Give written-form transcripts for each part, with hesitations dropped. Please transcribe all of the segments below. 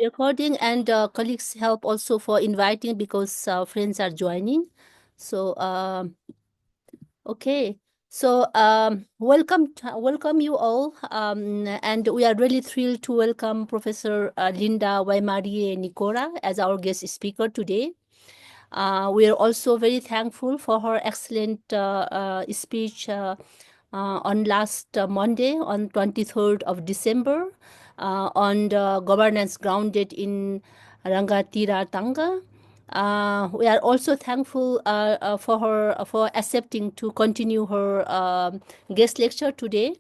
recording, and colleagues help also for inviting because friends are joining. So, okay. So, welcome you all. And we are really thrilled to welcome Professor Linda Waimarie Nikora as our guest speaker today. We are also very thankful for her excellent speech on last Monday, on 23rd of December, on the governance grounded in Rangatira Tanga. We are also thankful for her for accepting to continue her guest lecture today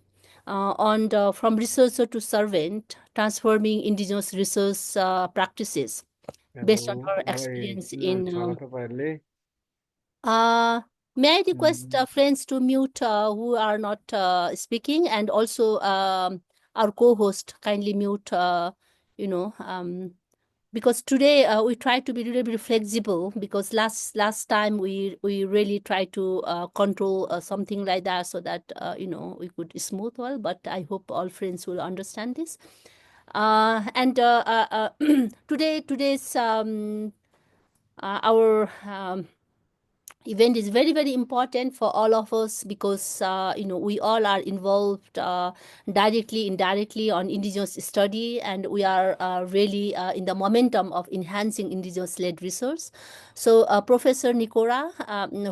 on the from researcher to servant, transforming indigenous research practices based on Hello, her मलाई experience ल in. छ तपाईँहरूले Uh, may I request um, friends to mute who are not speaking, and also our co-host kindly mute. You know, because today we try to be a little bit flexible because last time we really try to control something like that so that we could smooth well. But I hope all friends will understand this. And today's our event is very very important for all of us because we all are involved directly indirectly on indigenous study, and we are really in the momentum of enhancing indigenous led research. So Professor Nikora,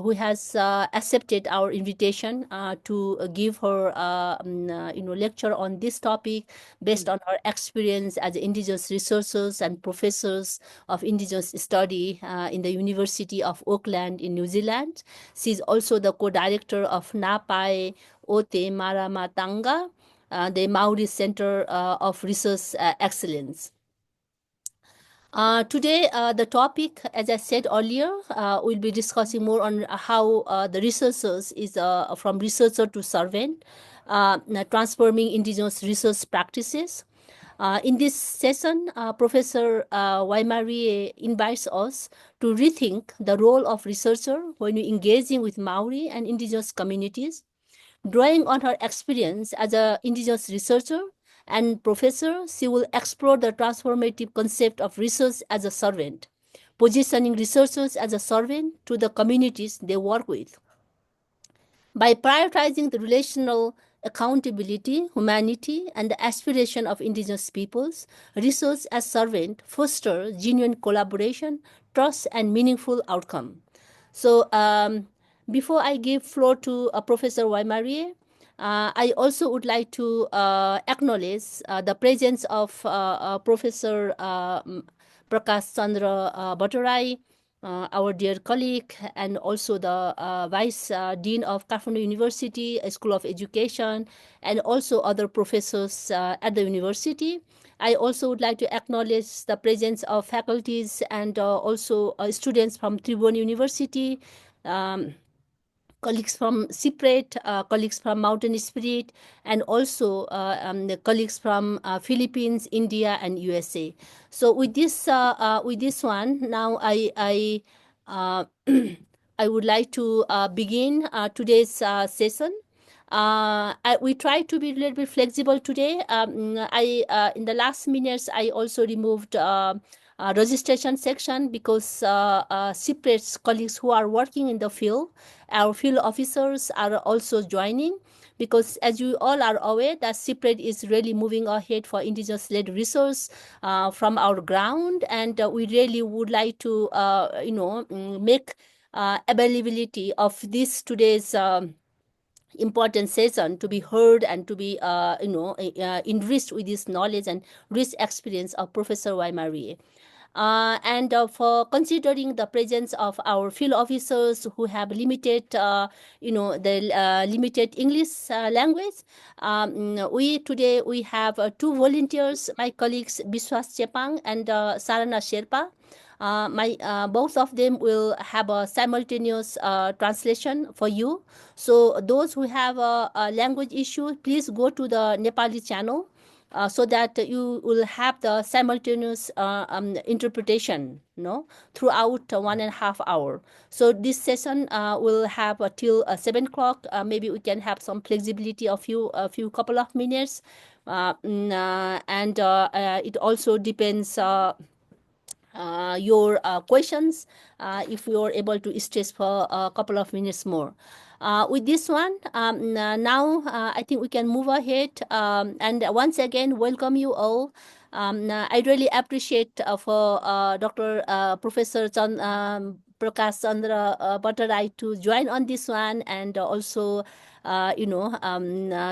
who has accepted our invitation to give her lecture on this topic based on her experience as indigenous researchers and professors of indigenous study in the University of Auckland in New Zealand. She is also the co-director of Napai Ote Maramatanga, the Maori Center of Research Excellence. Today, the topic, as I said earlier, we'll be discussing more on how the researchers is from researcher to servant, transforming indigenous research practices. In this session, Professor Waimarie invites us to rethink the role of researcher when engaging with Maori and indigenous communities. Drawing on her experience as an indigenous researcher and professor, she will explore the transformative concept of research as a servant, positioning researchers as a servant to the communities they work with. By prioritizing the relational accountability, humanity, and the aspiration of indigenous peoples, research as servant fosters genuine collaboration, trust, and meaningful outcome. So before I give floor to Professor Waimarie, I also would like to acknowledge the presence of Professor Prakash Chandra Bhattarai, our dear colleague, and also the Vice Dean of Kathmandu University School of Education, and also other professors at the university. I also would like to acknowledge the presence of faculties and also students from Tribhuvan University, um, colleagues from Cypriot, colleagues from Mountain Spirit, and also the colleagues from Philippines, India, and USA. So with this one, now uh, I would like to begin today's session. We try to be a little bit flexible today. I in the last minutes I also removed registration section because separate colleagues who are working in the field, our field officers are also joining. Because as you all are aware, that CIPRED is really moving ahead for indigenous-led resource from our ground, and we really would like to, make availability of this today's important session to be heard and to be enriched with this knowledge and rich experience of Professor Waimarie. And for considering the presence of our field officers who have limited, limited English language, we have two volunteers, my colleagues Biswas Chepang and Sarana Sherpa. Both of them will have a simultaneous translation for you. So those who have a language issue, please go to the Nepali channel so that you will have the simultaneous interpretation, throughout 1.5 hour. So this session will have till 7 o'clock. Maybe we can have some flexibility of a few couple of minutes, and it also depends. Your questions, if you are able to stretch for a couple of minutes more. With this one, now I think we can move ahead, and once again welcome you all. I really appreciate for Dr. Professor Prakash Chandra Bhattarai to join on this one, and also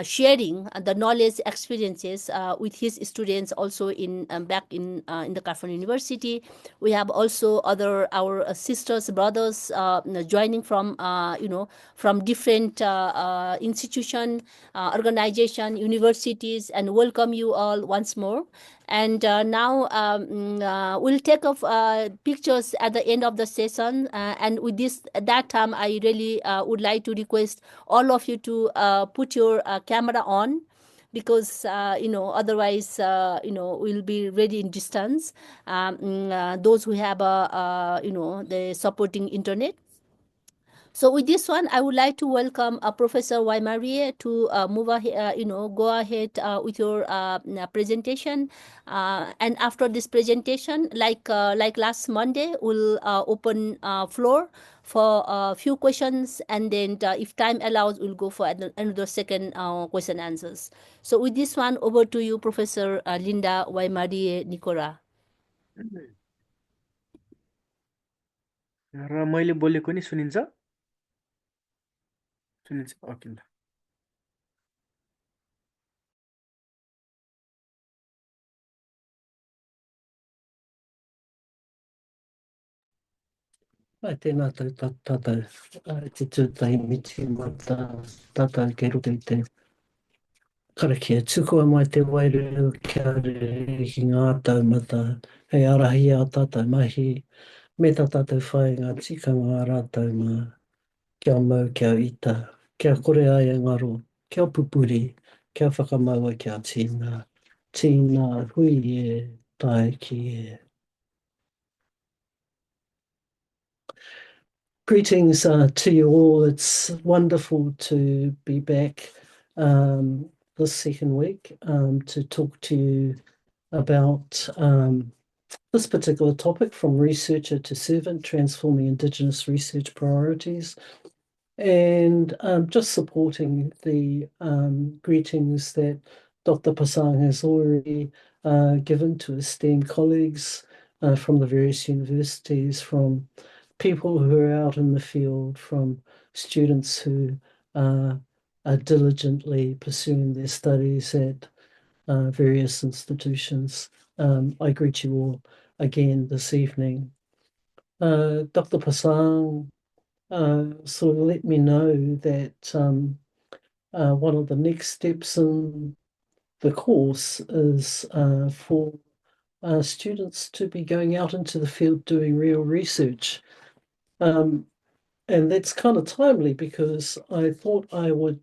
sharing the knowledge experiences with his students also in back in the California University. We have also our sisters, brothers joining from from different institution, organization, universities, and welcome you all once more. And now we'll take off pictures at the end of the session. And with this, at that time, I really would like to request all of you to put your camera on, because otherwise we'll be ready in distance. Those who have the supporting internet. So with this one, I would like to welcome Professor Waimarie to move ahead, go ahead with your presentation. And after this presentation, like last Monday, we'll open floor for a few questions, and then if time allows, we'll go for another second question answers. So with this one, over to you, Professor Linda Waimarie Nikora. र मैले बोलेको नि सुनिन्छ? सुनिन्छ? Okay ल। Tēnā tātou te tūtai miti mata tātou ke roto i te karakia tukua mai te wairua kia re ki ngā taumata hei arahi a tātou mahi me tā tātou whai ngā tikanga a rātou mā kia mau kia ita kia kore ai a ngaro kia pupuri kia whakamaua kia tīnā hui e tai ki e. Greetings to you all. It's wonderful to be back this second week to talk to you about this particular topic, from researcher to servant, transforming Indigenous research priorities, and just supporting the greetings that Dr. Pasang has already given to esteemed colleagues from the various universities, from people who are out in the field, from students who are diligently pursuing their studies at various institutions. I greet you all again this evening. Dr. Pasang sort of let me know that one of the next steps in the course is for students to be going out into the field doing real research. And that's kind of timely, because I thought I would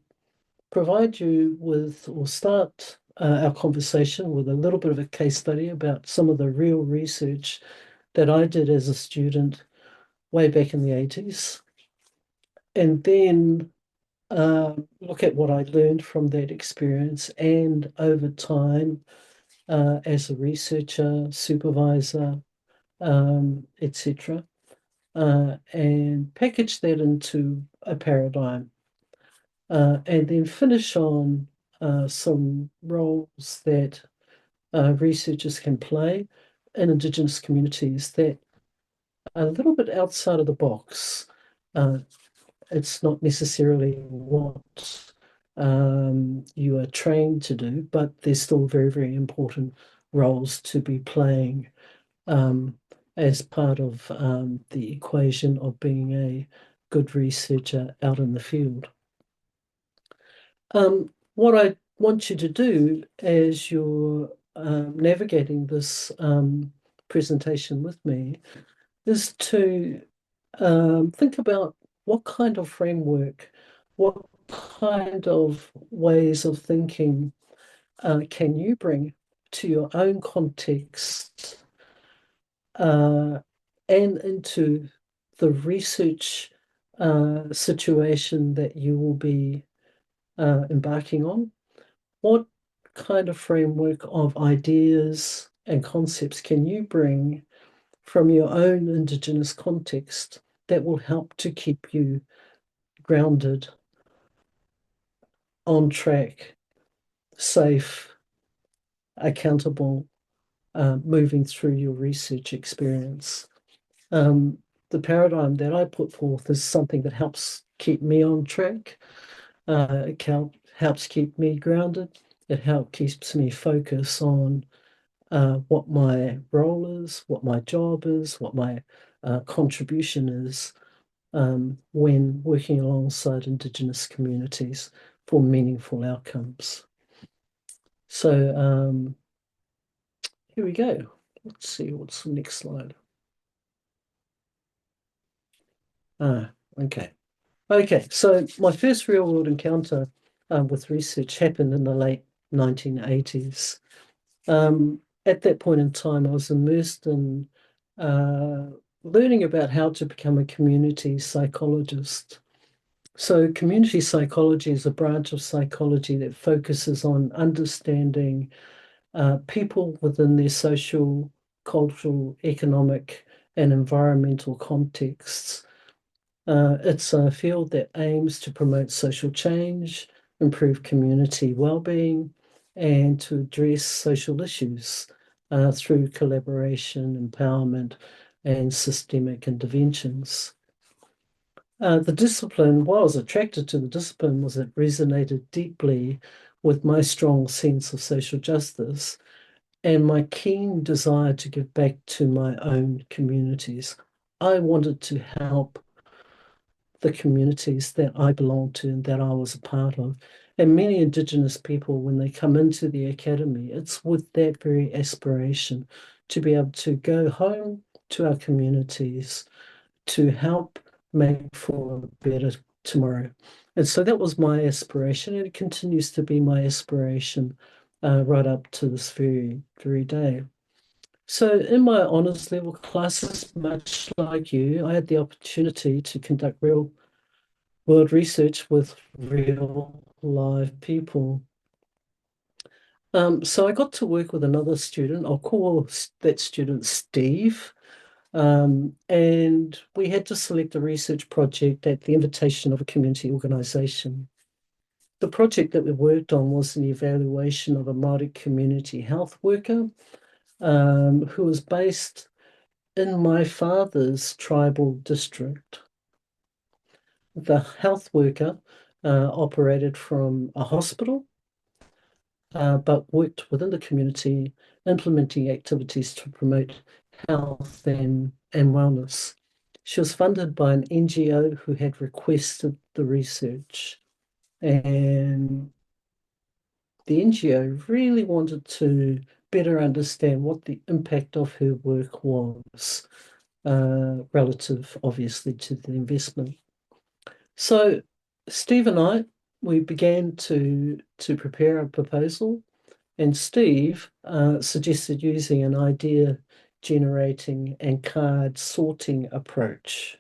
provide you with, or start our conversation with, a little bit of a case study about some of the real research that I did as a student way back in the 80s. And then look at what I learned from that experience, and over time as a researcher, supervisor, etc., and package that into a paradigm, and then finish on some roles that researchers can play in Indigenous communities that are a little bit outside of the box. It's not necessarily what you are trained to do, but there's still very, very important roles to be playing as part of the equation of being a good researcher out in the field. What I want you to do as you're navigating this presentation with me is to think about what kind of framework, what kind of ways of thinking can you bring to your own context and into the research situation that you will be embarking on? What kind of framework of ideas and concepts can you bring from your own Indigenous context that will help to keep you grounded, on track, safe, accountable, moving through your research experience? The paradigm that I put forth is something that helps keep me on track. It helps keep me grounded. It keeps me focused on what my role is, what my job is, what my contribution is when working alongside Indigenous communities for meaningful outcomes. So here we go. Let's see, what's the next slide? Okay. Okay, so my first real world encounter with research happened in the late 1980s. At that point in time, I was immersed in learning about how to become a community psychologist. So, community psychology is a branch of psychology that focuses on understanding people within their social, cultural, economic, and environmental contexts. It's a field that aims to promote social change, improve community well-being, and to address social issues through collaboration, empowerment, and systemic interventions. The discipline, why I was attracted to the discipline was it resonated deeply with my strong sense of social justice and my keen desire to give back to my own communities. I wanted to help the communities that I belonged to and that I was a part of. And many Indigenous people, when they come into the academy, it's with that very aspiration to be able to go home to our communities to help make for a better tomorrow. And so that was my aspiration, and it continues to be my aspiration right up to this very day. So in my honours level classes, much like you, I had the opportunity to conduct real world research with real live people. So I got to work with another student. I'll call that student Steve. And we had to select a research project at the invitation of a community organisation. The project that we worked on was an evaluation of a Māori community health worker who was based in my father's tribal district. The health worker operated from a hospital, but worked within the community, implementing activities to promote health and wellness. She was funded by an NGO who had requested the research, and the NGO really wanted to better understand what the impact of her work was, relative, obviously, to the investment. So Steve and I, we began to prepare a proposal, and Steve suggested using an idea generating and card sorting approach.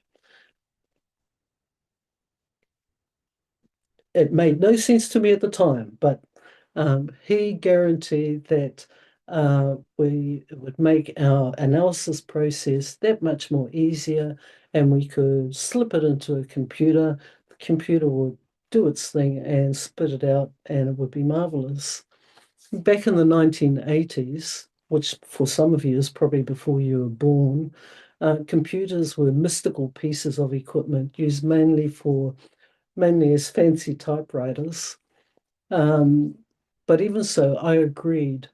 It made no sense to me at the time, but he guaranteed that we would make our analysis process that much more easier, and we could slip it into a computer. The computer would do its thing and spit it out, and it would be marvelous. Back in the 1980s, which for some of you is probably before you were born, computers were mystical pieces of equipment used mainly as fancy typewriters. But even so, I agreed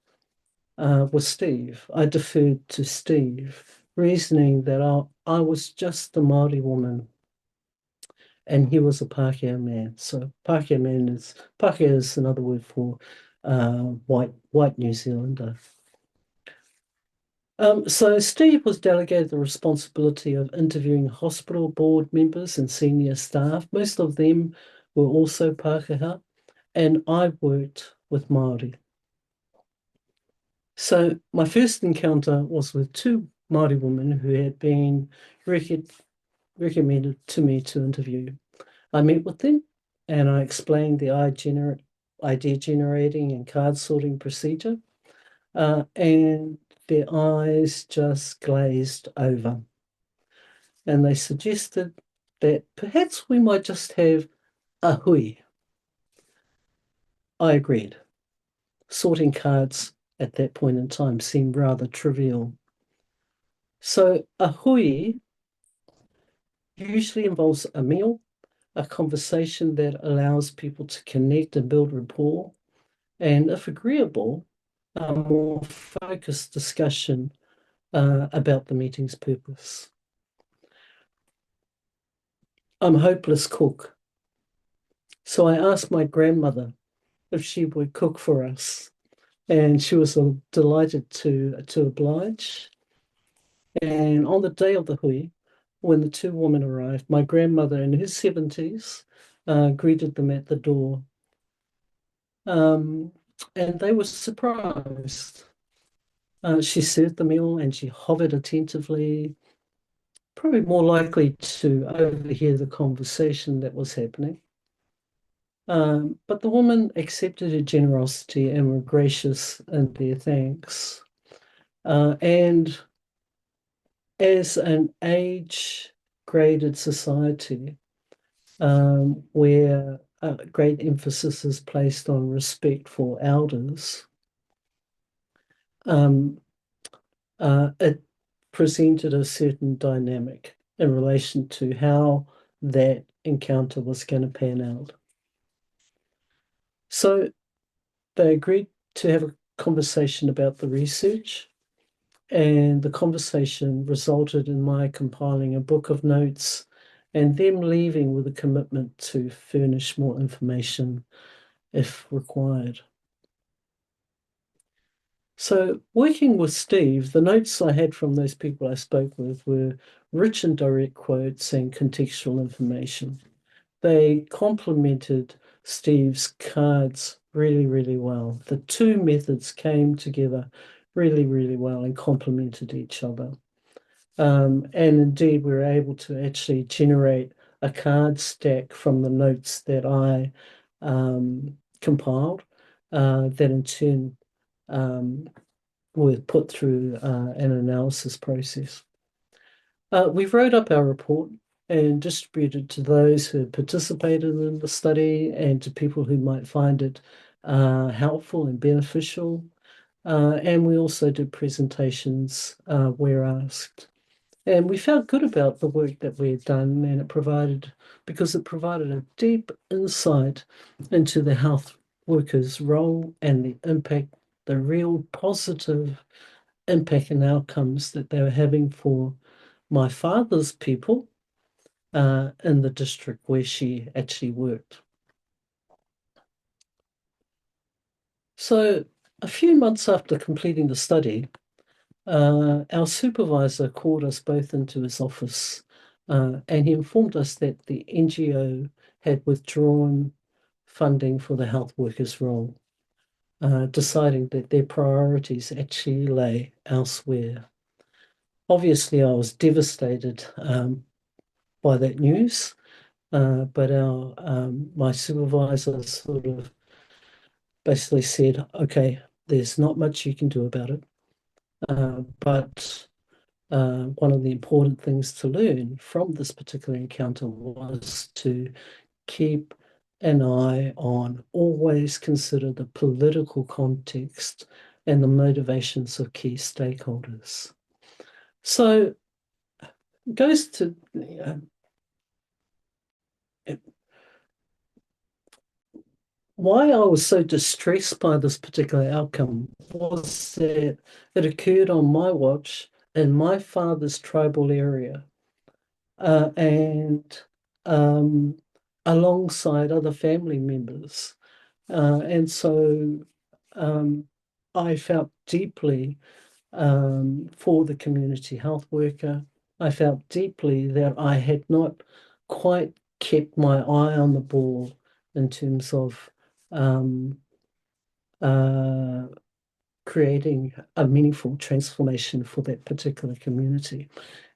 with Steve. I deferred to Steve, reasoning that I was just a Māori woman and he was a Pākehā man. So Pākehā is another word for white New Zealander. So Steve was delegated the responsibility of interviewing hospital board members and senior staff. Most of them were also Pākehā, and I worked with Māori. So my first encounter was with two Māori women who had been recommended to me to interview. I met with them and I explained the idea generating and card sorting procedure, and their eyes just glazed over. And they suggested that perhaps we might just have a hui. I agreed. Sorting cards at that point in time seemed rather trivial. So a hui usually involves a meal, a conversation that allows people to connect and build rapport, and if agreeable, a more focused discussion about the meeting's purpose. I'm a hopeless cook, so I asked my grandmother if she would cook for us, and she was delighted to oblige. And on the day of the hui, when the two women arrived, my grandmother in her 70s greeted them at the door. And they were surprised. She served the meal and she hovered attentively, probably more likely to overhear the conversation that was happening. But the woman accepted her generosity and were gracious in their thanks. And as an age-graded society, where great emphasis is placed on respect for elders, it presented a certain dynamic in relation to how that encounter was going to pan out. So they agreed to have a conversation about the research, and the conversation resulted in my compiling a book of notes and them leaving with a commitment to furnish more information if required. So, working with Steve, the notes I had from those people I spoke with were rich in direct quotes and contextual information. They complemented Steve's cards really, really well. The two methods came together really, really well and complemented each other. And indeed, we were able to actually generate a card stack from the notes that I compiled, that in turn were put through an analysis process. We wrote up our report and distributed to those who had participated in the study and to people who might find it helpful and beneficial. And we also did presentations where asked. And we felt good about the work that we had done, and because it provided a deep insight into the health workers' role and the impact, the real positive impact and outcomes that they were having for my father's people in the district where she actually worked. So a few months after completing the study, our supervisor called us both into his office, and he informed us that the NGO had withdrawn funding for the health workers' role, deciding that their priorities actually lay elsewhere. Obviously, I was devastated by that news, but my supervisor sort of basically said, "Okay, there's not much you can do about it, but." One of the important things to learn from this particular encounter was to keep an eye on, always consider the political context and the motivations of key stakeholders. So it goes to why I was so distressed by this particular outcome was that it occurred on my watch in my father's tribal area. And alongside other family members. And so I felt deeply for the community health worker. I felt deeply that I had not quite kept my eye on the ball in terms of creating a meaningful transformation for that particular community.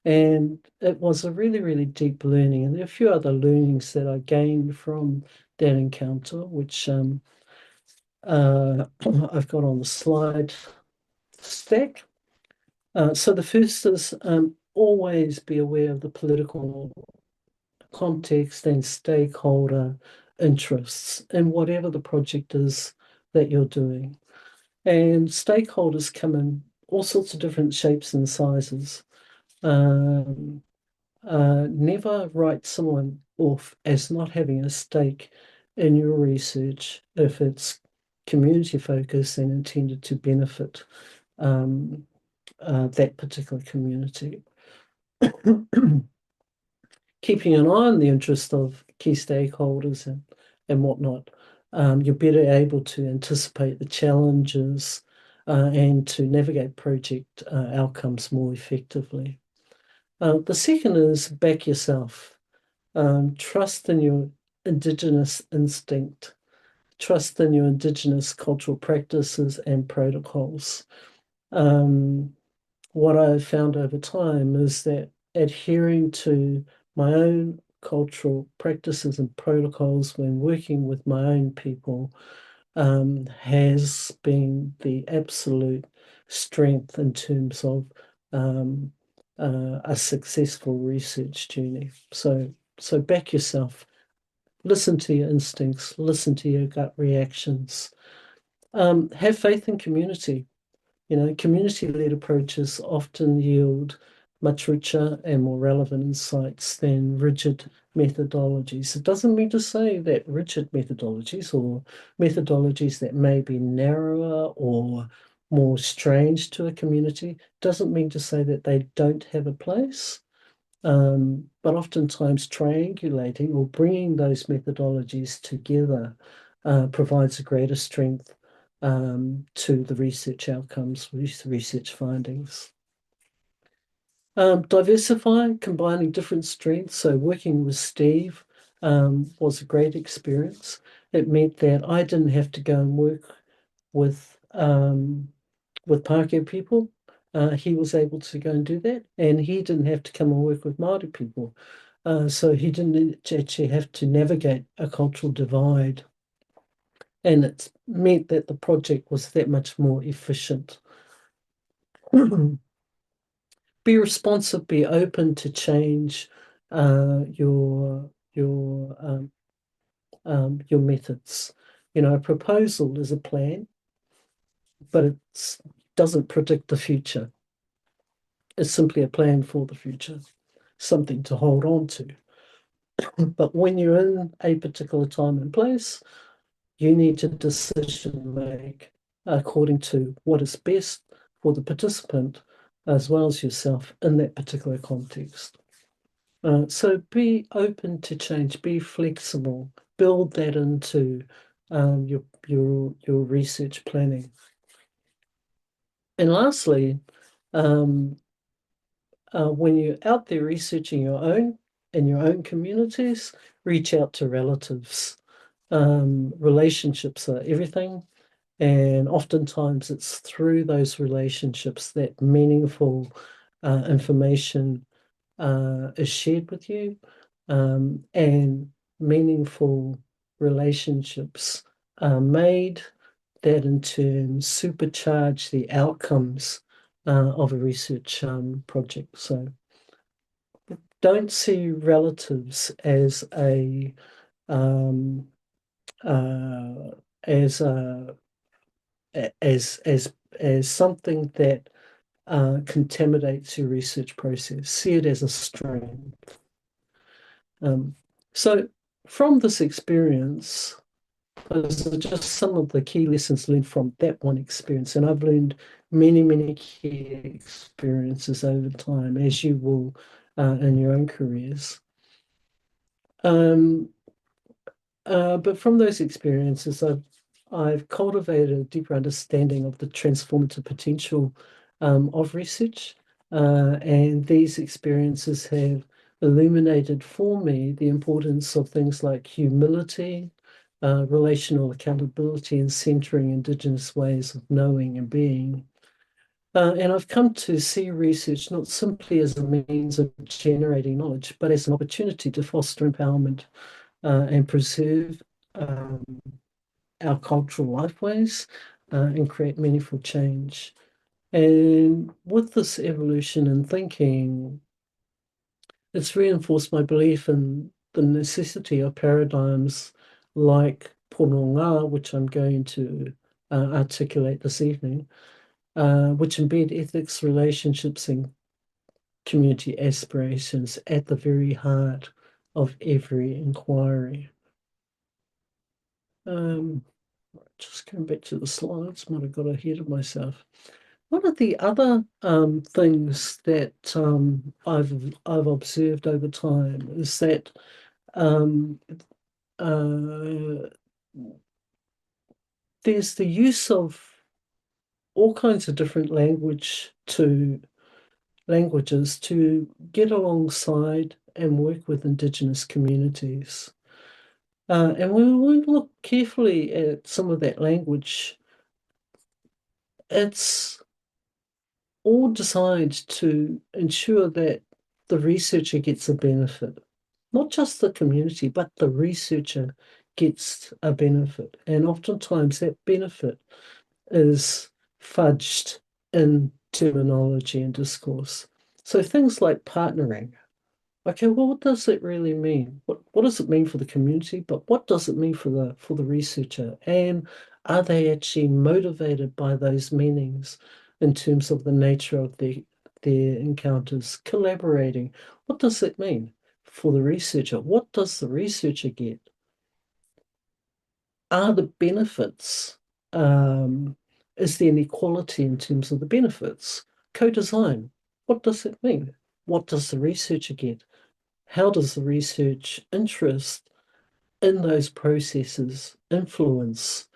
And it was a really, really deep learning. And there are a few other learnings that I gained from that encounter, which I've got on the slide stack. So the first is always be aware of the political context and stakeholder interests in whatever the project is that you're doing. And stakeholders come in all sorts of different shapes and sizes. Never write someone off as not having a stake in your research if it's community focused and intended to benefit that particular community. Keeping an eye on the interest of key stakeholders and whatnot, you're better able to anticipate the challenges and to navigate project outcomes more effectively. The second is back yourself. Trust in your Indigenous instinct. Trust in your Indigenous cultural practices and protocols. What I've found over time is that adhering to my own cultural practices and protocols when working with my own people has been the absolute strength in terms of a successful research journey. So back yourself, listen to your instincts, listen to your gut reactions, have faith in community. Community-led approaches often yield much richer and more relevant insights than rigid methodologies. It doesn't mean to say that rigid methodologies or methodologies that may be narrower or more strange to a community doesn't mean to say that they don't have a place. But oftentimes triangulating or bringing those methodologies together provides a greater strength to the research outcomes, research findings. Diversify, combining different strengths. So working with Steve was a great experience. It meant that I didn't have to go and work with Pākehā people. He was able to go and do that, and he didn't have to come and work with Māori people. So he didn't actually have to navigate a cultural divide. And it meant that the project was that much more efficient. Be responsive, be open to change your methods. A proposal is a plan, but it doesn't predict the future. It's simply a plan for the future, something to hold on to. But when you're in a particular time and place, you need to decision make according to what is best for the participant as well as yourself in that particular context. So be open to change, be flexible, build that into your research planning. And lastly, when you're out there researching in your own communities, reach out to relatives. Relationships are everything, and oftentimes it's through those relationships that meaningful information is shared with you, and meaningful relationships are made that in turn supercharge the outcomes of a research project. So don't see relatives as a as something that contaminates your research process. See it as a strength. So from this experience, those are just some of the key lessons learned from that one experience. And I've learned many, many key experiences over time, as you will in your own careers. But from those experiences, I've cultivated a deeper understanding of the transformative potential of research. And these experiences have illuminated for me the importance of things like humility, relational accountability and centering Indigenous ways of knowing and being. And I've come to see research not simply as a means of generating knowledge, but as an opportunity to foster empowerment and preserve our cultural lifeways and create meaningful change. And with this evolution in thinking, it's reinforced my belief in the necessity of paradigms like Pornonga, which I'm going to articulate this evening, which embed ethics, relationships, and community aspirations at the very heart of every inquiry. Just going back to the slides, might have got ahead of myself. One of the other things that I've observed over time is that um, uh, there's the use of all kinds of different languages to get alongside and work with Indigenous communities. And when we look carefully at some of that language, it's all designed to ensure that the researcher gets a benefit. Not just the community, but the researcher gets a benefit. And oftentimes that benefit is fudged in terminology and discourse. So things like partnering. Okay, well, what does it really mean? What does it mean for the community? But what does it mean for the researcher? And are they actually motivated by those meanings in terms of the nature of their encounters? Collaborating. What does it mean for the researcher? What does the researcher get? Are the benefits, is there an equality in terms of the benefits? Co-design. What does it mean? What does the researcher get? How does the research interest in those processes influence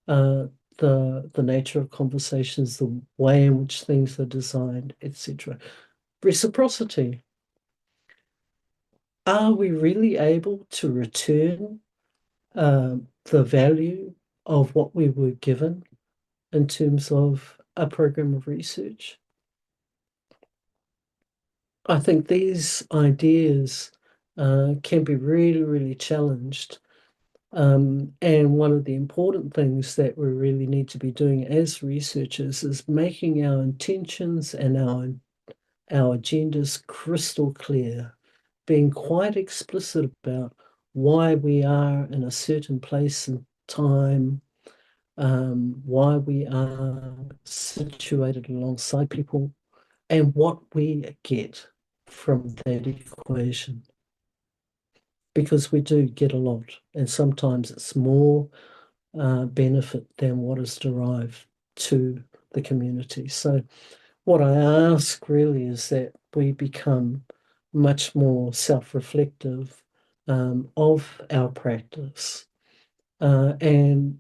the nature of conversations, the way in which things are designed, etc. Reciprocity. Are we really able to return the value of what we were given in terms of a program of research? I think these ideas can be really, really challenged. And one of the important things that we really need to be doing as researchers is making our intentions and our agendas crystal clear, being quite explicit about why we are in a certain place and time, why we are situated alongside people, and what we get from that equation. Because we do get a lot, and sometimes it's more benefit than what is derived to the community. So, what I ask really is that we become much more self-reflective of our practice, and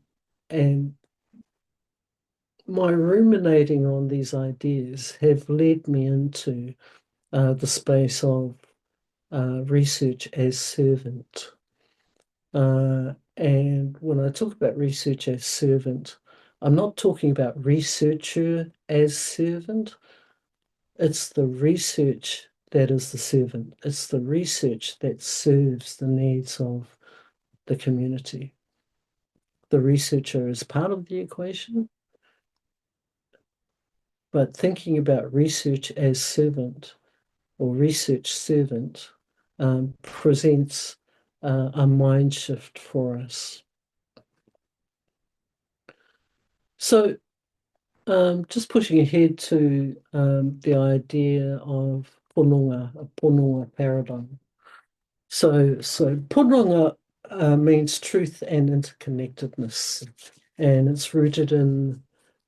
my ruminating on these ideas have led me into the space of research as servant. And when I talk about research as servant, I'm not talking about researcher as servant. It's the research that is the servant. It's the research that serves the needs of the community. The researcher is part of the equation, but thinking about research as servant or research servant presents a mind shift for us. So just pushing ahead to the idea of punonga, a punonga paradigm. So punonga means truth and interconnectedness, and it's rooted in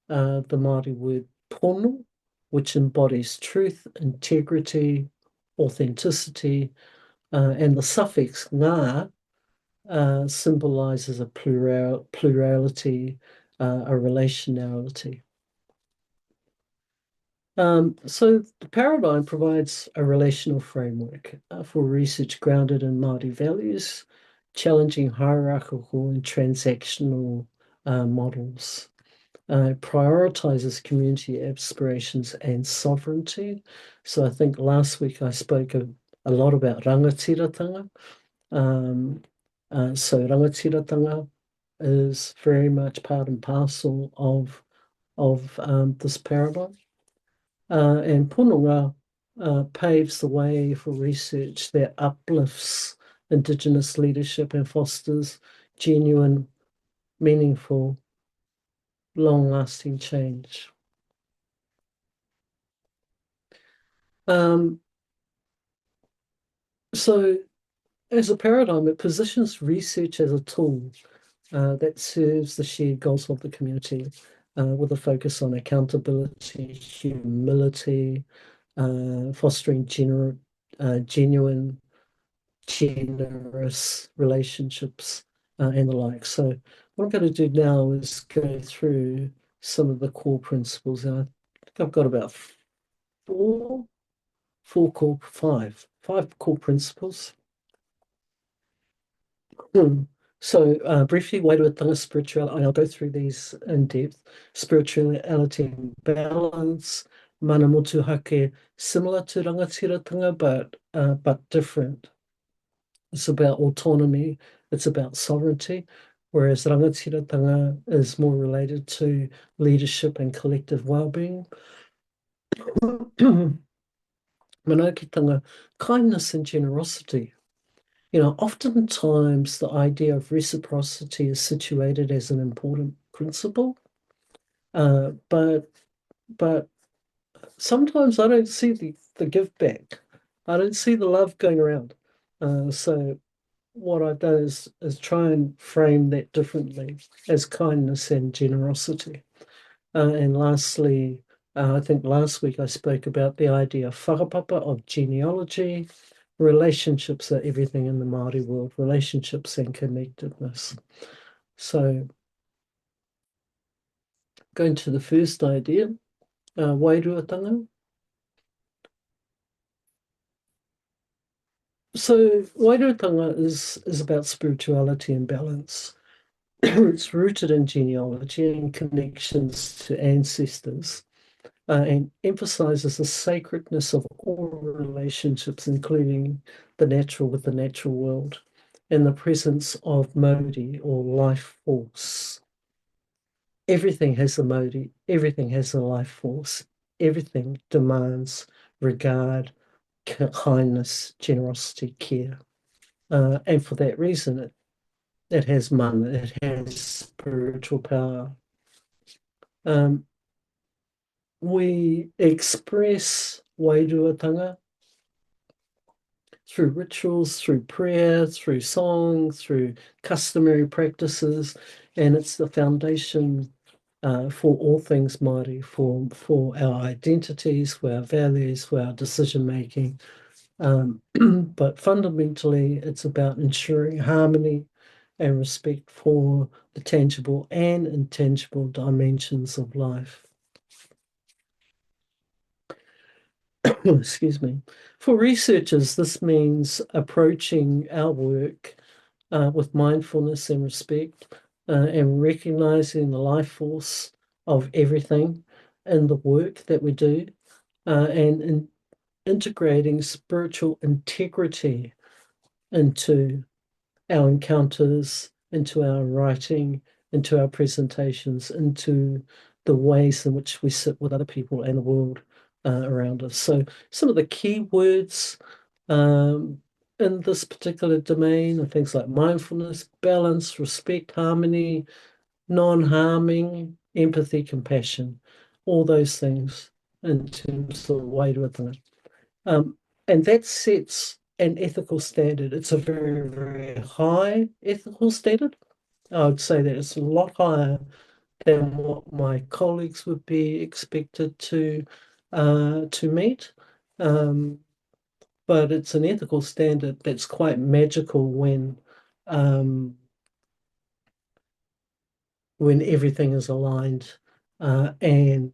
the Māori word pono, which embodies truth, integrity, authenticity, and the suffix ngā symbolizes a plurality, a relationality. So the paradigm provides a relational framework for research grounded in Māori values, challenging hierarchical and transactional models. Prioritizes community aspirations and sovereignty. So I think last week I spoke a lot about rangatiratanga. So rangatiratanga is very much part and parcel of this paradigm. And punonga paves the way for research that uplifts Indigenous leadership and fosters genuine, meaningful, long-lasting change. So as a paradigm, it positions research as a tool that serves the shared goals of the community with a focus on accountability, humility, fostering genuine, generous relationships and the like. So what I'm going to do now is go through some of the core principles. And I think I've got about five core principles. So briefly, Waimarie spirituality, and I'll go through these in depth. Spirituality and balance, mana motuhake, similar to rangatiratanga, but different. It's about autonomy, it's about sovereignty, whereas rangatiratanga is more related to leadership and collective well-being. Manaakitanga, kindness and generosity. Oftentimes the idea of reciprocity is situated as an important principle, but sometimes I don't see the give back. I don't see the love going around. So what I've done is try and frame that differently as kindness and generosity. And lastly, I think last week I spoke about the idea of whakapapa, of genealogy. Relationships are everything in the Māori world, relationships and connectedness. So going to the first idea, wairuatanga. So wairuatanga is about spirituality and balance. It's rooted in genealogy and connections to ancestors. And emphasizes the sacredness of all relationships, including the natural with the natural world, and the presence of Modi or life force. Everything has a Modi, everything has a life force, everything demands regard, kindness, generosity, care. And for that reason, it has mana, it has spiritual power. We express wairuatanga through rituals, through prayer, through song, through customary practices, and it's the foundation for all things Māori, for our identities, for our values, for our decision making. But fundamentally, it's about ensuring harmony and respect for the tangible and intangible dimensions of life. Excuse me. For researchers, this means approaching our work with mindfulness and respect and recognizing the life force of everything in the work that we do and integrating spiritual integrity into our encounters, into our writing, into our presentations, into the ways in which we sit with other people and the world around us. So some of the key words in this particular domain are things like mindfulness, balance, respect, harmony, non-harming, empathy, compassion, all those things in terms of wairuatanga. And that sets an ethical standard. It's a very, very high ethical standard. I would say that it's a lot higher than what my colleagues would be expected to meet. But it's an ethical standard that's quite magical when everything is aligned and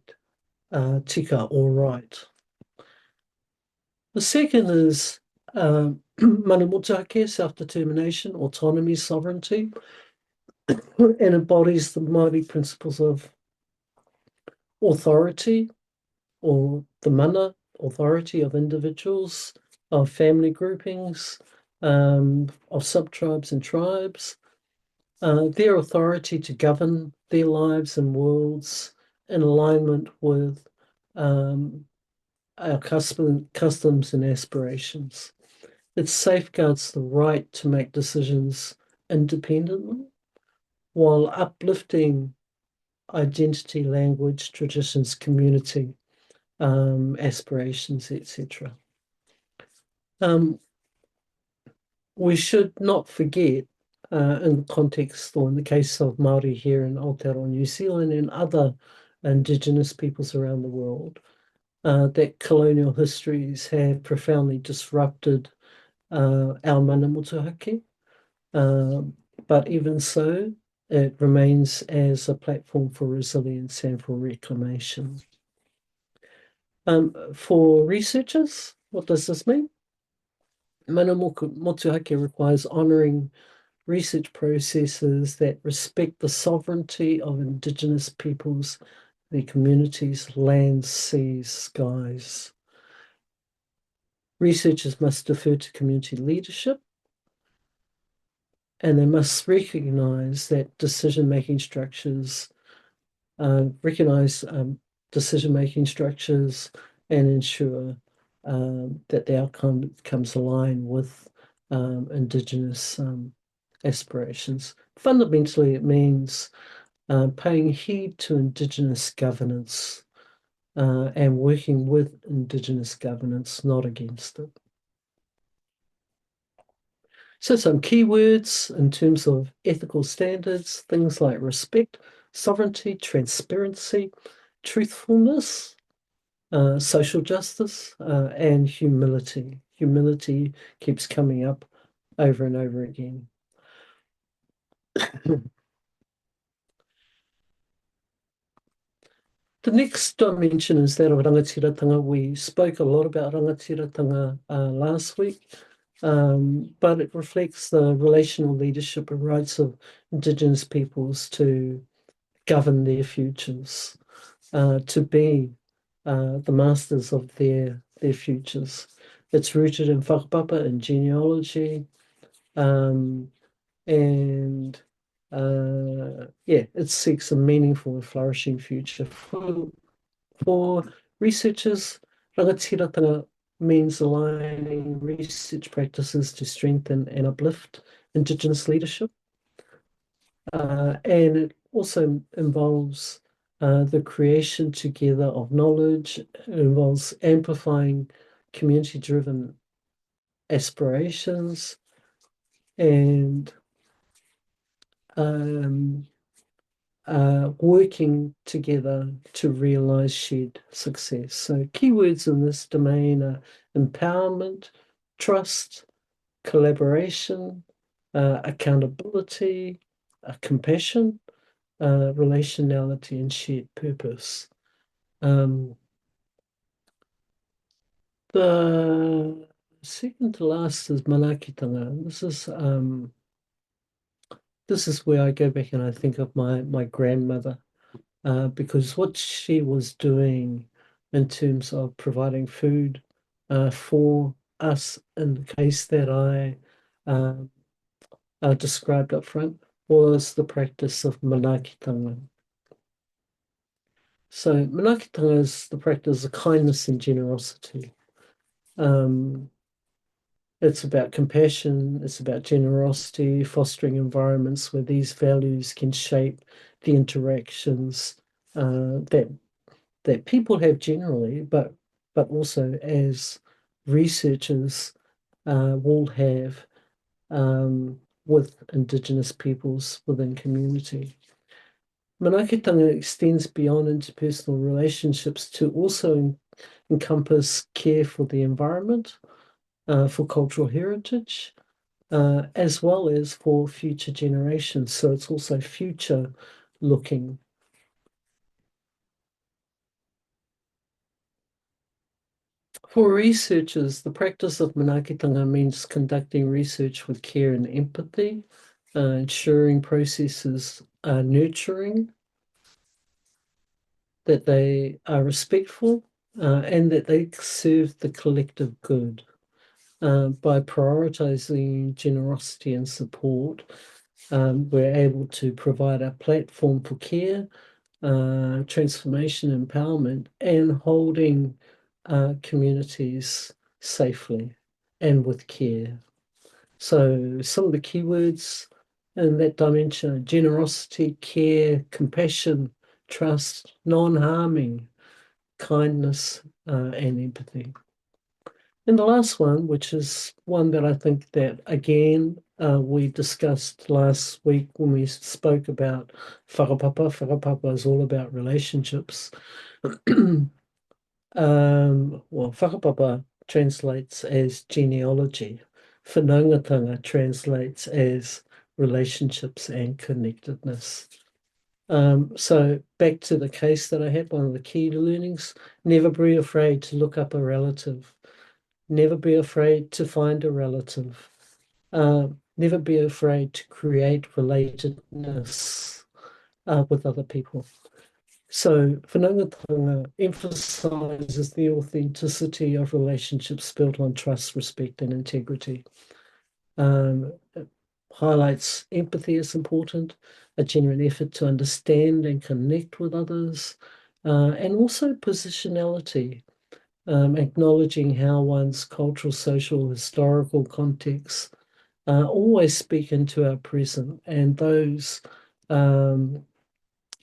tika all right. The second is Mana Mutake, self-determination, autonomy, sovereignty, and embodies the Māori principles of authority, or the mana, authority of individuals, of family groupings, of subtribes and tribes, their authority to govern their lives and worlds in alignment with our customs and aspirations. It safeguards the right to make decisions independently while uplifting identity, language, traditions, community, aspirations, etc. We should not forget, in the context or in the case of Māori here in Aotearoa, New Zealand, and other Indigenous peoples around the world, that colonial histories have profoundly disrupted our mana motuhake. But even so, it remains as a platform for resilience and for reclamation. For researchers, what does this mean? Mana motuhake requires honouring research processes that respect the sovereignty of Indigenous peoples, their communities, lands, seas, skies. Researchers must defer to community leadership, and they must recognise that decision-making structures, and ensure that the outcome comes aligned with Indigenous aspirations. Fundamentally, it means paying heed to Indigenous governance and working with Indigenous governance, not against it. So some keywords in terms of ethical standards, things like respect, sovereignty, transparency, truthfulness, social justice, and humility. Humility keeps coming up over and over again. The next dimension is that of rangatiratanga. We spoke a lot about rangatiratanga last week, but it reflects the relational leadership and rights of Indigenous peoples to govern their futures, to be the masters of their futures. It's rooted in whakapapa and genealogy, and it seeks a meaningful and flourishing future. For researchers, rangatiratanga means aligning research practices to strengthen and uplift Indigenous leadership. And it also involves the creation together of knowledge. It involves amplifying community-driven aspirations and working together to realize shared success. So keywords in this domain are empowerment, trust, collaboration, accountability, compassion, relationality, and shared purpose. The second to last is manaakitanga. This is where I go back and I think of my grandmother, because what she was doing in terms of providing food for us in the case that I described up front was the practice of manaakitanga. So manaakitanga is the practice of kindness and generosity. It's about compassion, it's about generosity, fostering environments where these values can shape the interactions that people have generally, but also as researchers will have with Indigenous peoples within community. Manaakitanga extends beyond interpersonal relationships to also encompass care for the environment, for cultural heritage, as well as for future generations. So it's also future looking. For researchers, the practice of manaakitanga means conducting research with care and empathy, ensuring processes are nurturing, that they are respectful, and that they serve the collective good. By prioritizing generosity and support, we're able to provide a platform for care, transformation, empowerment, and holding communities safely and with care. So some of the keywords in that dimension are generosity, care, compassion, trust, non-harming, kindness, and empathy. And the last one, which is one that I think that, again, we discussed last week when we spoke about whakapapa. Whakapapa is all about relationships. Well, whakapapa translates as genealogy. Whanaungatanga translates as relationships and connectedness. So back to the case that I had, one of the key learnings, never be afraid to look up a relative. Never be afraid to find a relative. Never be afraid to create relatedness with other people. So whanaungatanga emphasizes the authenticity of relationships built on trust, respect, and integrity. It highlights empathy as important, a genuine effort to understand and connect with others, and also positionality, acknowledging how one's cultural, social, historical contexts always speak into our present, and those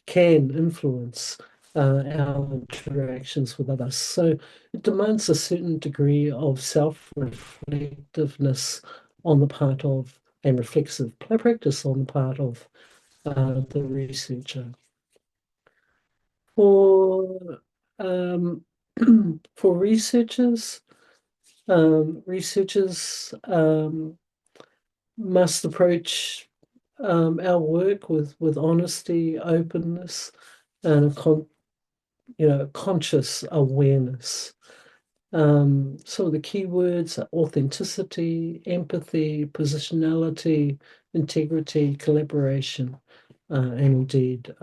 can influence our interactions with others. So it demands a certain degree of self-reflectiveness on the part of, and reflexive practice on the part of the researcher. For for researchers, researchers must approach our work with honesty, openness, and conscious awareness. Some of the key words are authenticity, empathy, positionality, integrity, collaboration, and indeed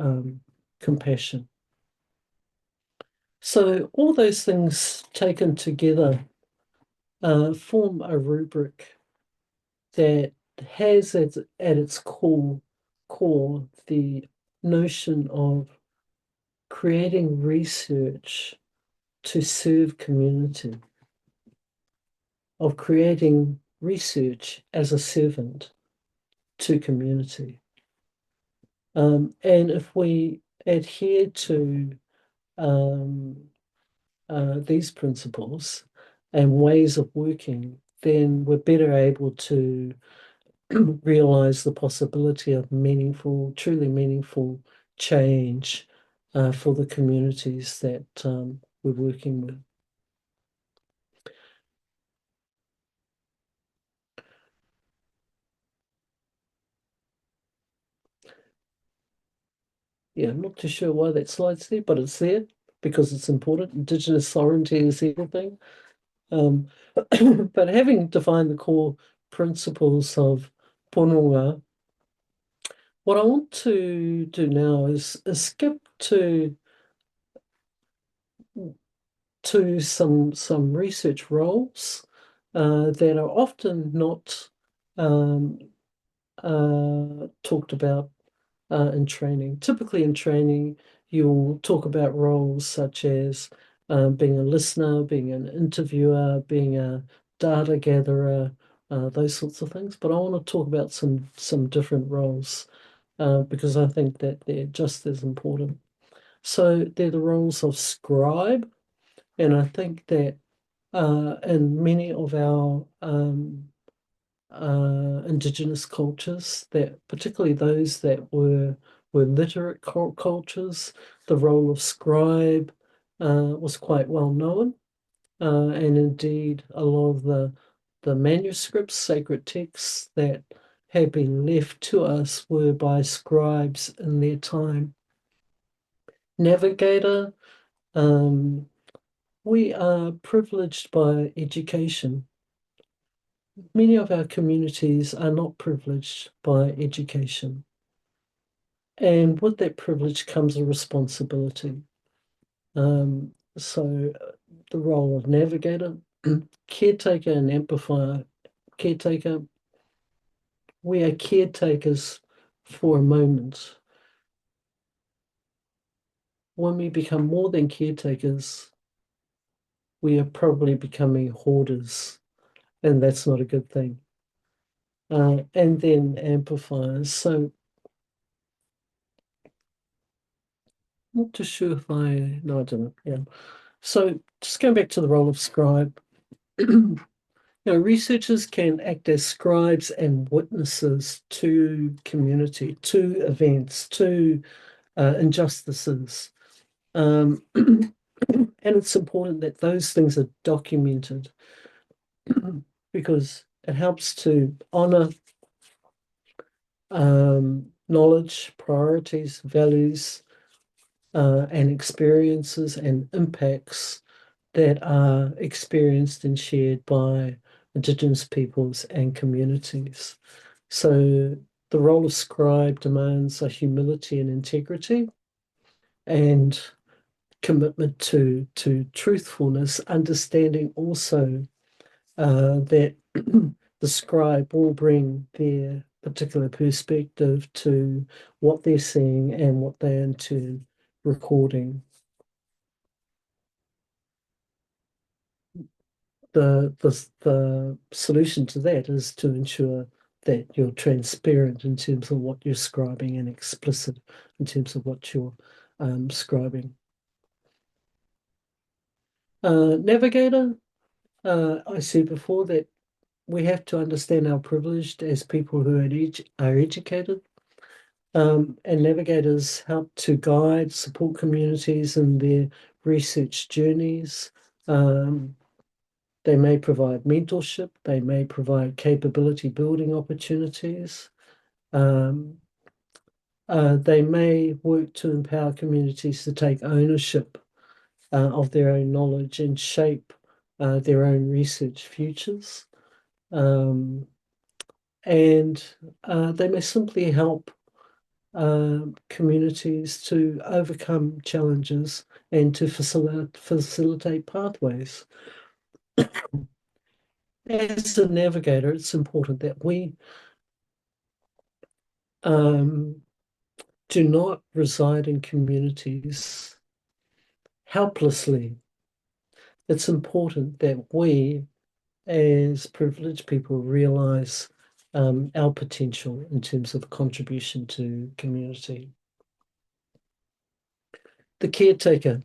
compassion. So all those things taken together form a rubric that has at its core the notion of creating research to serve community, of creating research as a servant to community. And if we adhere to these principles and ways of working, then we're better able to realize the possibility of meaningful, truly meaningful change for the communities that we're working with. Yeah, I'm not too sure why that slide's there, but it's there because it's important. Indigenous sovereignty is everything. But having defined the core principles of Pononga, what I want to do now is skip to some research roles that are often not talked about in training. Typically in training, you'll talk about roles such as being a listener, being an interviewer, being a data gatherer, those sorts of things. But I want to talk about some different roles because I think that they're just as important. So they're the roles of scribe, and I think that in many of our Indigenous cultures, that particularly those that were literate cultures, the role of scribe was quite well known, and indeed a lot of the manuscripts, sacred texts that have been left to us were by scribes in their time. Navigator, We are privileged by education. Many of our communities are not privileged by education. And with that privilege comes a responsibility. So the role of navigator, caretaker and amplifier. Caretaker, we are caretakers for a moment. When we become more than caretakers, we are probably becoming hoarders, and that's not a good thing. And then amplifiers. So not too sure if no, I didn't. Yeah. So just going back to the role of scribe, researchers can act as scribes and witnesses to community, to events, to injustices. And it's important that those things are documented because it helps to honor knowledge, priorities, values, and experiences and impacts that are experienced and shared by Indigenous peoples and communities. So the role of scribe demands a humility and integrity and commitment to truthfulness, understanding also that the scribe will bring their particular perspective to what they're seeing and what they're in turn recording. The solution to that is to ensure that you're transparent in terms of what you're scribing and explicit in terms of what you're scribing. Navigator, I said before that we have to understand our privilege as people who are educated. And navigators help to guide, support communities in their research journeys. They may provide mentorship, they may provide capability building opportunities. They may work to empower communities to take ownership of their own knowledge and shape their own research futures. And they may simply help communities to overcome challenges and to facilitate pathways. As a navigator, it's important that we do not reside in communities helplessly. It's important that we, as privileged people, realize our potential in terms of contribution to community. The caretaker.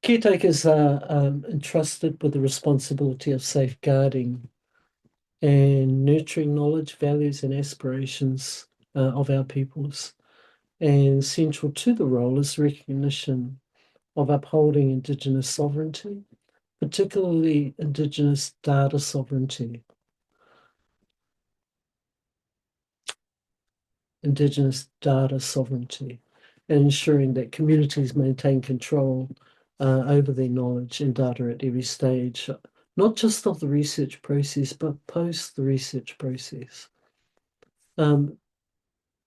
Caretakers are entrusted with the responsibility of safeguarding and nurturing knowledge, values, and aspirations of our peoples. And central to the role is recognition of upholding Indigenous sovereignty, particularly Indigenous data sovereignty. Indigenous data sovereignty, and ensuring that communities maintain control over their knowledge and data at every stage, not just of the research process, but post the research process.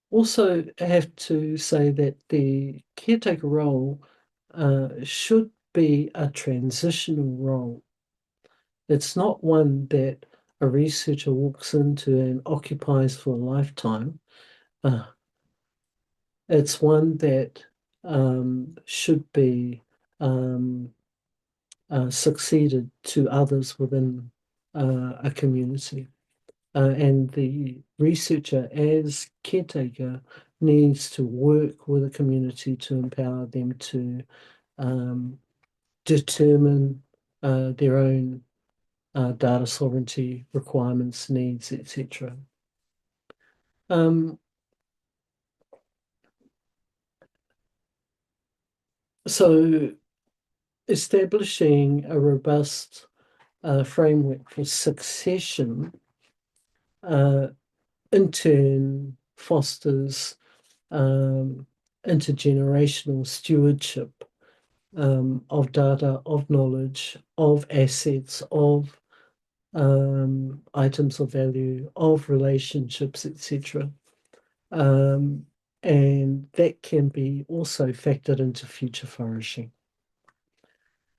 Also, I have to say that the caretaker role should be a transitional role. It's not one that a researcher walks into and occupies for a lifetime. It's one that should be succeeded to others within a community. And the researcher, as caretaker, needs to work with a community to empower them to determine their own data sovereignty requirements, needs, etc. So establishing a robust framework for succession in turn fosters intergenerational stewardship of data, of knowledge, of assets, of items of value, of relationships, etc. And that can be also factored into future flourishing.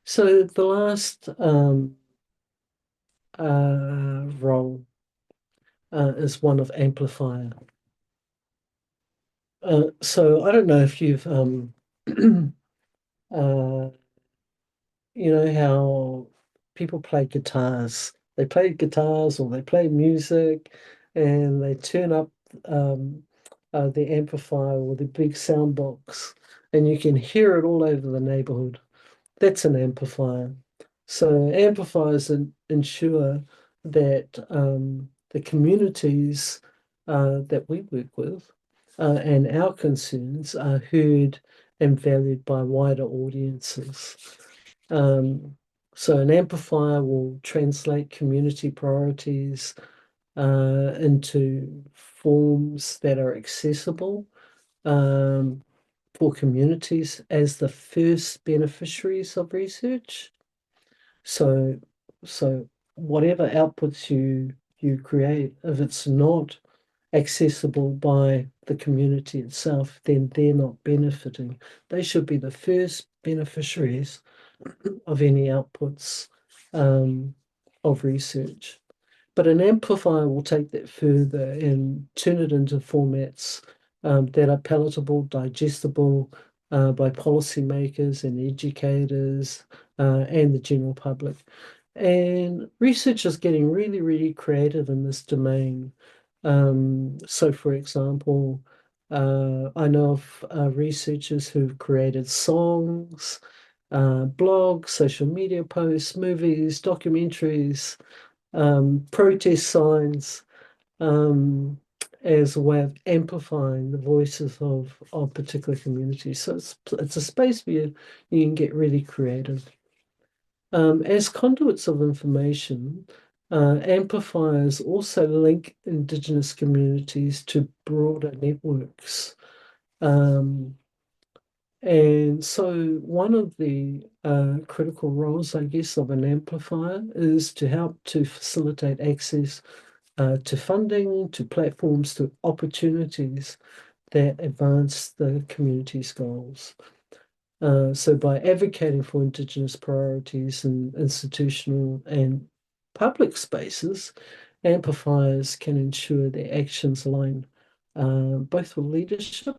So the last role is one of amplifier. So I don't know if you've you know how people play guitars. They play guitars or they play music and they turn up the amplifier or the big sound box and you can hear it all over the neighborhood. That's an amplifier. So amplifiers ensure that the communities that we work with and our concerns are heard and valued by wider audiences. Um, so an amplifier will translate community priorities into forms that are accessible um, for communities as the first beneficiaries of research. So, so whatever outputs you create, if it's not accessible by the community itself, then they're not benefiting. They should be the first beneficiaries of any outputs of research. But an amplifier will take that further and turn it into formats that are palatable, digestible by policymakers and educators and the general public. And research is getting really, really creative in this domain. So, for example, I know of researchers who've created songs, blogs, social media posts, movies, documentaries, protest signs as a way of amplifying the voices of particular communities. So it's a space where you can get really creative. As conduits of information, amplifiers also link Indigenous communities to broader networks. Um, and so one of the critical roles, I guess, of an amplifier is to help to facilitate access to funding, to platforms, to opportunities that advance the community's goals. So by advocating for Indigenous priorities in institutional and public spaces, amplifiers can ensure their actions align both with leadership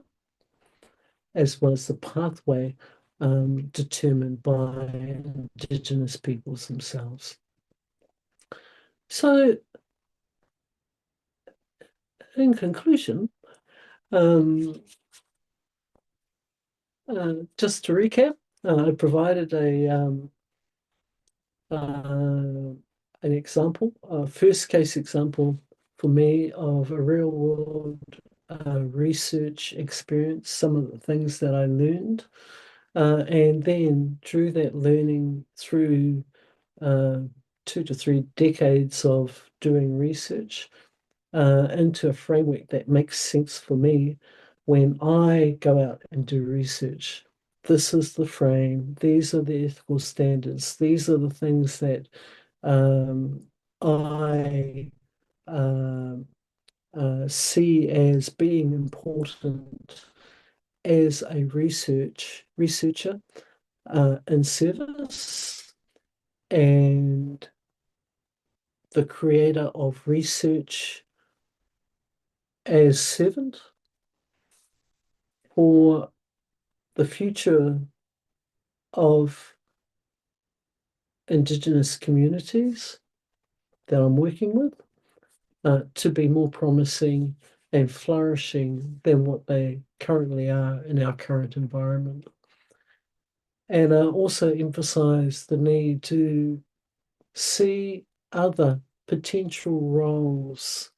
as well as the pathway determined by Indigenous peoples themselves. So, in conclusion, just to recap, I provided an example, a first case example for me of a real world research experience, some of the things that I learned, and then drew that learning through 2 to 3 decades of doing research into a framework that makes sense for me when I go out and do research. This is the frame, these are the ethical standards, these are the things that I um, see as being important as a researcher in service and the creator of research as servant for the future of Indigenous communities that I'm working with to be more promising and flourishing than what they currently are in our current environment. And also emphasize the need to see other potential roles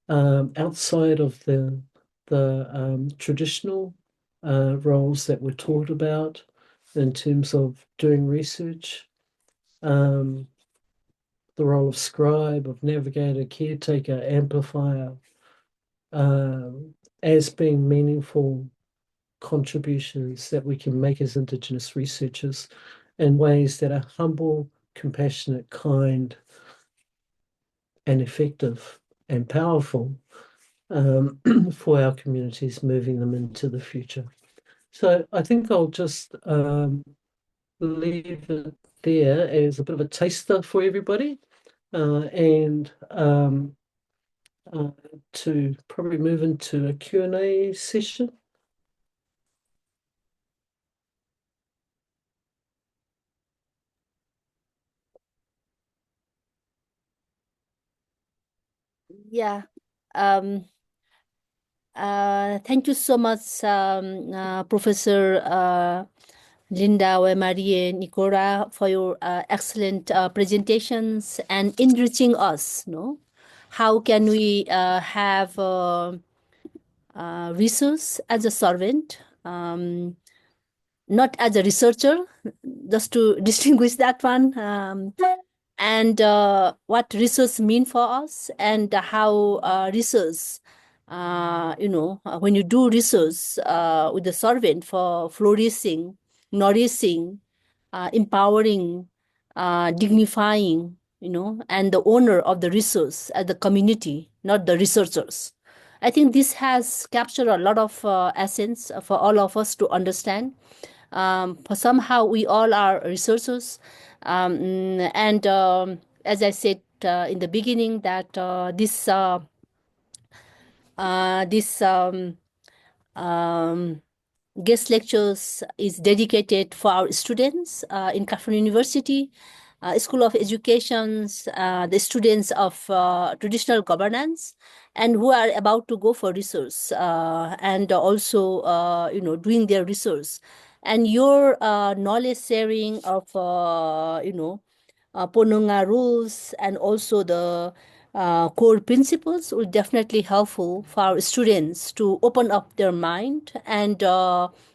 outside of the traditional roles that were taught about in terms of doing research, the role of scribe, of navigator, caretaker, amplifier, as being meaningful contributions that we can make as Indigenous researchers in ways that are humble, compassionate, kind, and effective and powerful for our communities, moving them into the future. So I think I'll just leave it there as a bit of a taster for everybody, and to probably move into a Q&A session. Yeah. Thank you so much, Professor Linda, Waimarie, and Nikora, for your excellent presentations and enriching us. No, how can we have resource as a servant, not as a researcher, just to distinguish that one. And what research mean for us, and how research, when you do research with the servant for flourishing, nourishing, empowering, dignifying, and the owner of the resource as the community, not the researchers. I think this has captured a lot of essence for all of us to understand. For somehow we all are researchers, and as I said in the beginning, that this guest lectures is dedicated for our students in Kafun University School of Educations, the students of traditional governance, and who are about to go for research, and also doing their research. And your knowledge sharing of Ponunga rules, and also the core principles will definitely helpful for our students to open up their mind, and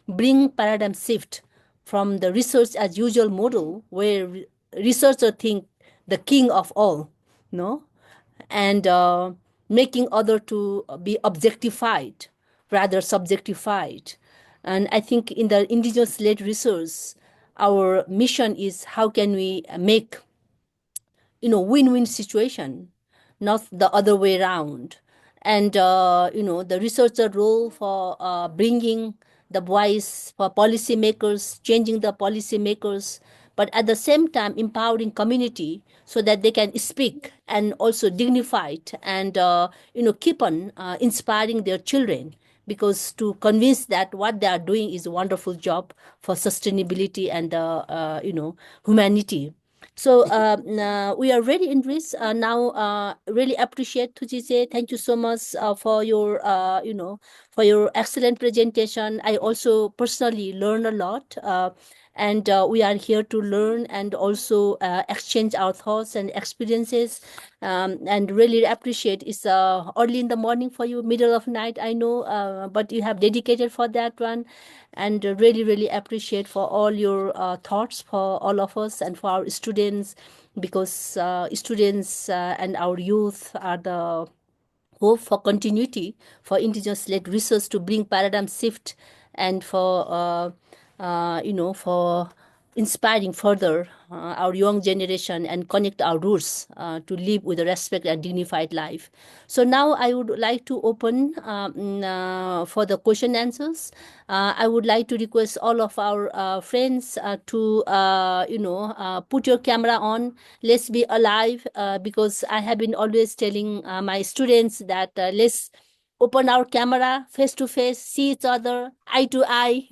bring paradigm shift from the research as usual model, where researcher think the king of all, no, and making other to be objectified rather subjectified. And I think in the indigenous led research, our mission is how can we make win-win situation, not the other way around. And the researcher role for bringing the voice for policymakers, changing the policymakers, but at the same time empowering community so that they can speak and also dignified, and keep on inspiring their children, because to convince that what they are doing is a wonderful job for sustainability and humanity. So we are very interested now. Really appreciate Tujise. Thank you so much for your for your excellent presentation. I also personally learn a lot, and we are here to learn and also exchange our thoughts and experiences. And really appreciate. It's early in the morning for you, middle of night, I know, but you have dedicated for that one. And really appreciate for all your thoughts for all of us and for our students, because students and our youth are the hope for continuity for indigenous-led research to bring paradigm shift, and for for inspiring further our young generation and connect our roots to live with a respect and dignified life. So now I would like to open for the question answers. I would like to request all of our friends to put your camera on. Let's be alive, because I have been always telling my students that let's open our camera face to face, see each other eye to eye,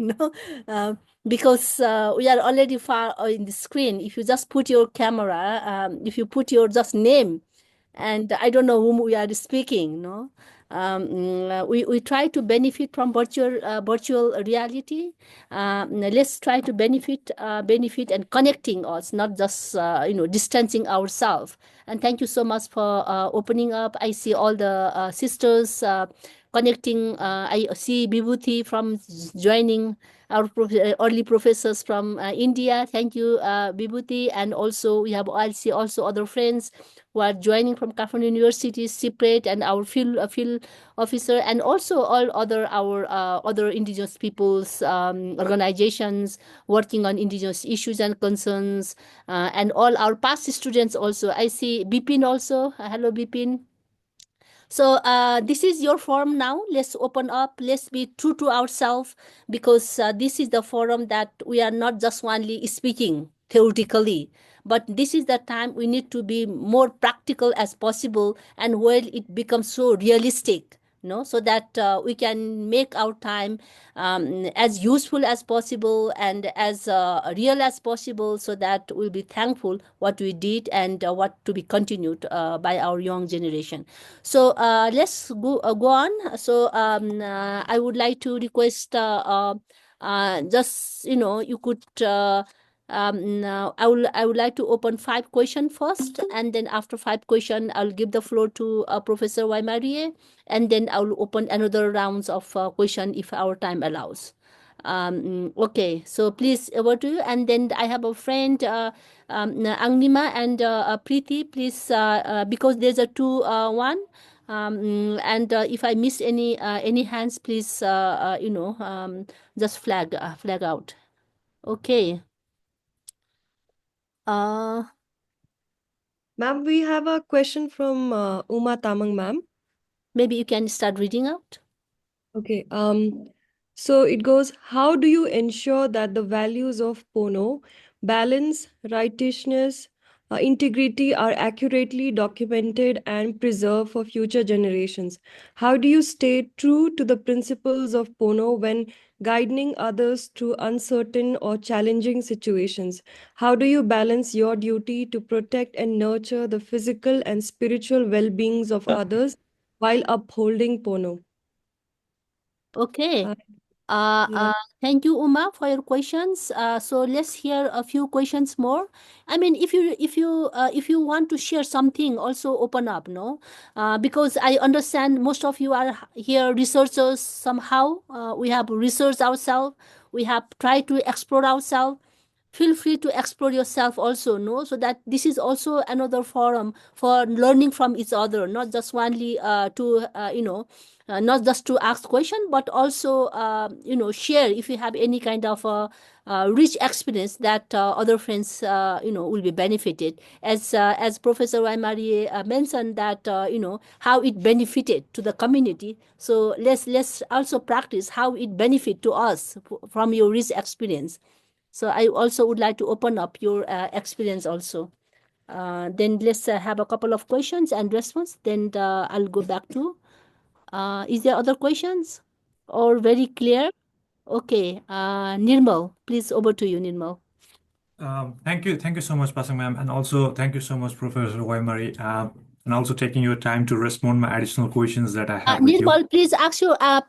because we are already far in the screen. If you just put your camera, if you put your just name, and I don't know whom we are speaking, no. We try to benefit from virtual reality. Let's try to benefit and connecting us, not just distancing ourselves. And thank you so much for opening up. I see all the sisters connecting. I see Vibhuti from joining our early professors from India. Thank you, Vibhuti. And also we have, I see also other friends who are joining from Kathmandu University, separate, and our field officer, and also all other our other indigenous peoples organizations working on indigenous issues and concerns, and all our past students also. I see Bipin also. Hello, Bipin. So this is your forum now. Let's open up. Let's be true to ourselves, because this is the forum that we are not just only speaking theoretically, but this is the time we need to be more practical as possible, and where it becomes so realistic, so that we can make our time as useful as possible and as real as possible, so that we'll be thankful what we did and what to be continued by our young generation. So let's go on. So I would like to request just you could. I would like to open 5 questions first, and then after 5 questions, I'll give the floor to Professor Waimarie, and then I'll open another rounds of question if our time allows. Okay, so please, over to you. And then I have a friend, Angnima and Preeti. Please, because there's a two one. And if I miss any hands, please just flag out. Okay. Ma'am, we have a question from Uma Tamang, ma'am. Maybe you can start reading out. Okay. So it goes, how do you ensure that the values of Pono, balance, righteousness, integrity are accurately documented and preserved for future generations? How do you stay true to the principles of Pono when guiding others through uncertain or challenging situations? How do you balance your duty to protect and nurture the physical and spiritual well-beings of others while upholding Pono? Okay. Yeah. Thank you, Uma, for your questions. So let's hear a few questions more. I mean, if you want to share something, also open up, no? Because I understand most of you are here researchers somehow. We have researched ourselves. We have tried to explore ourselves. Feel free to explore yourself also, no, so that this is also another forum for learning from each other, not just only to not just to ask question, but also share if you have any kind of rich experience that other friends will be benefited, as Professor Waimarie mentioned, that how it benefited to the community. So let's also practice how it benefit to us from your rich experience. So I also would like to open up your experience also. Then let's have a couple of questions and response. Then I'll go back to. Is there other questions or very clear? Okay, Nirmal, please, over to you, Nirmal. Thank you so much, Pasang ma'am, and also thank you so much, Professor Waimarie, and also taking your time to respond my additional questions that I have with you. Nirmal,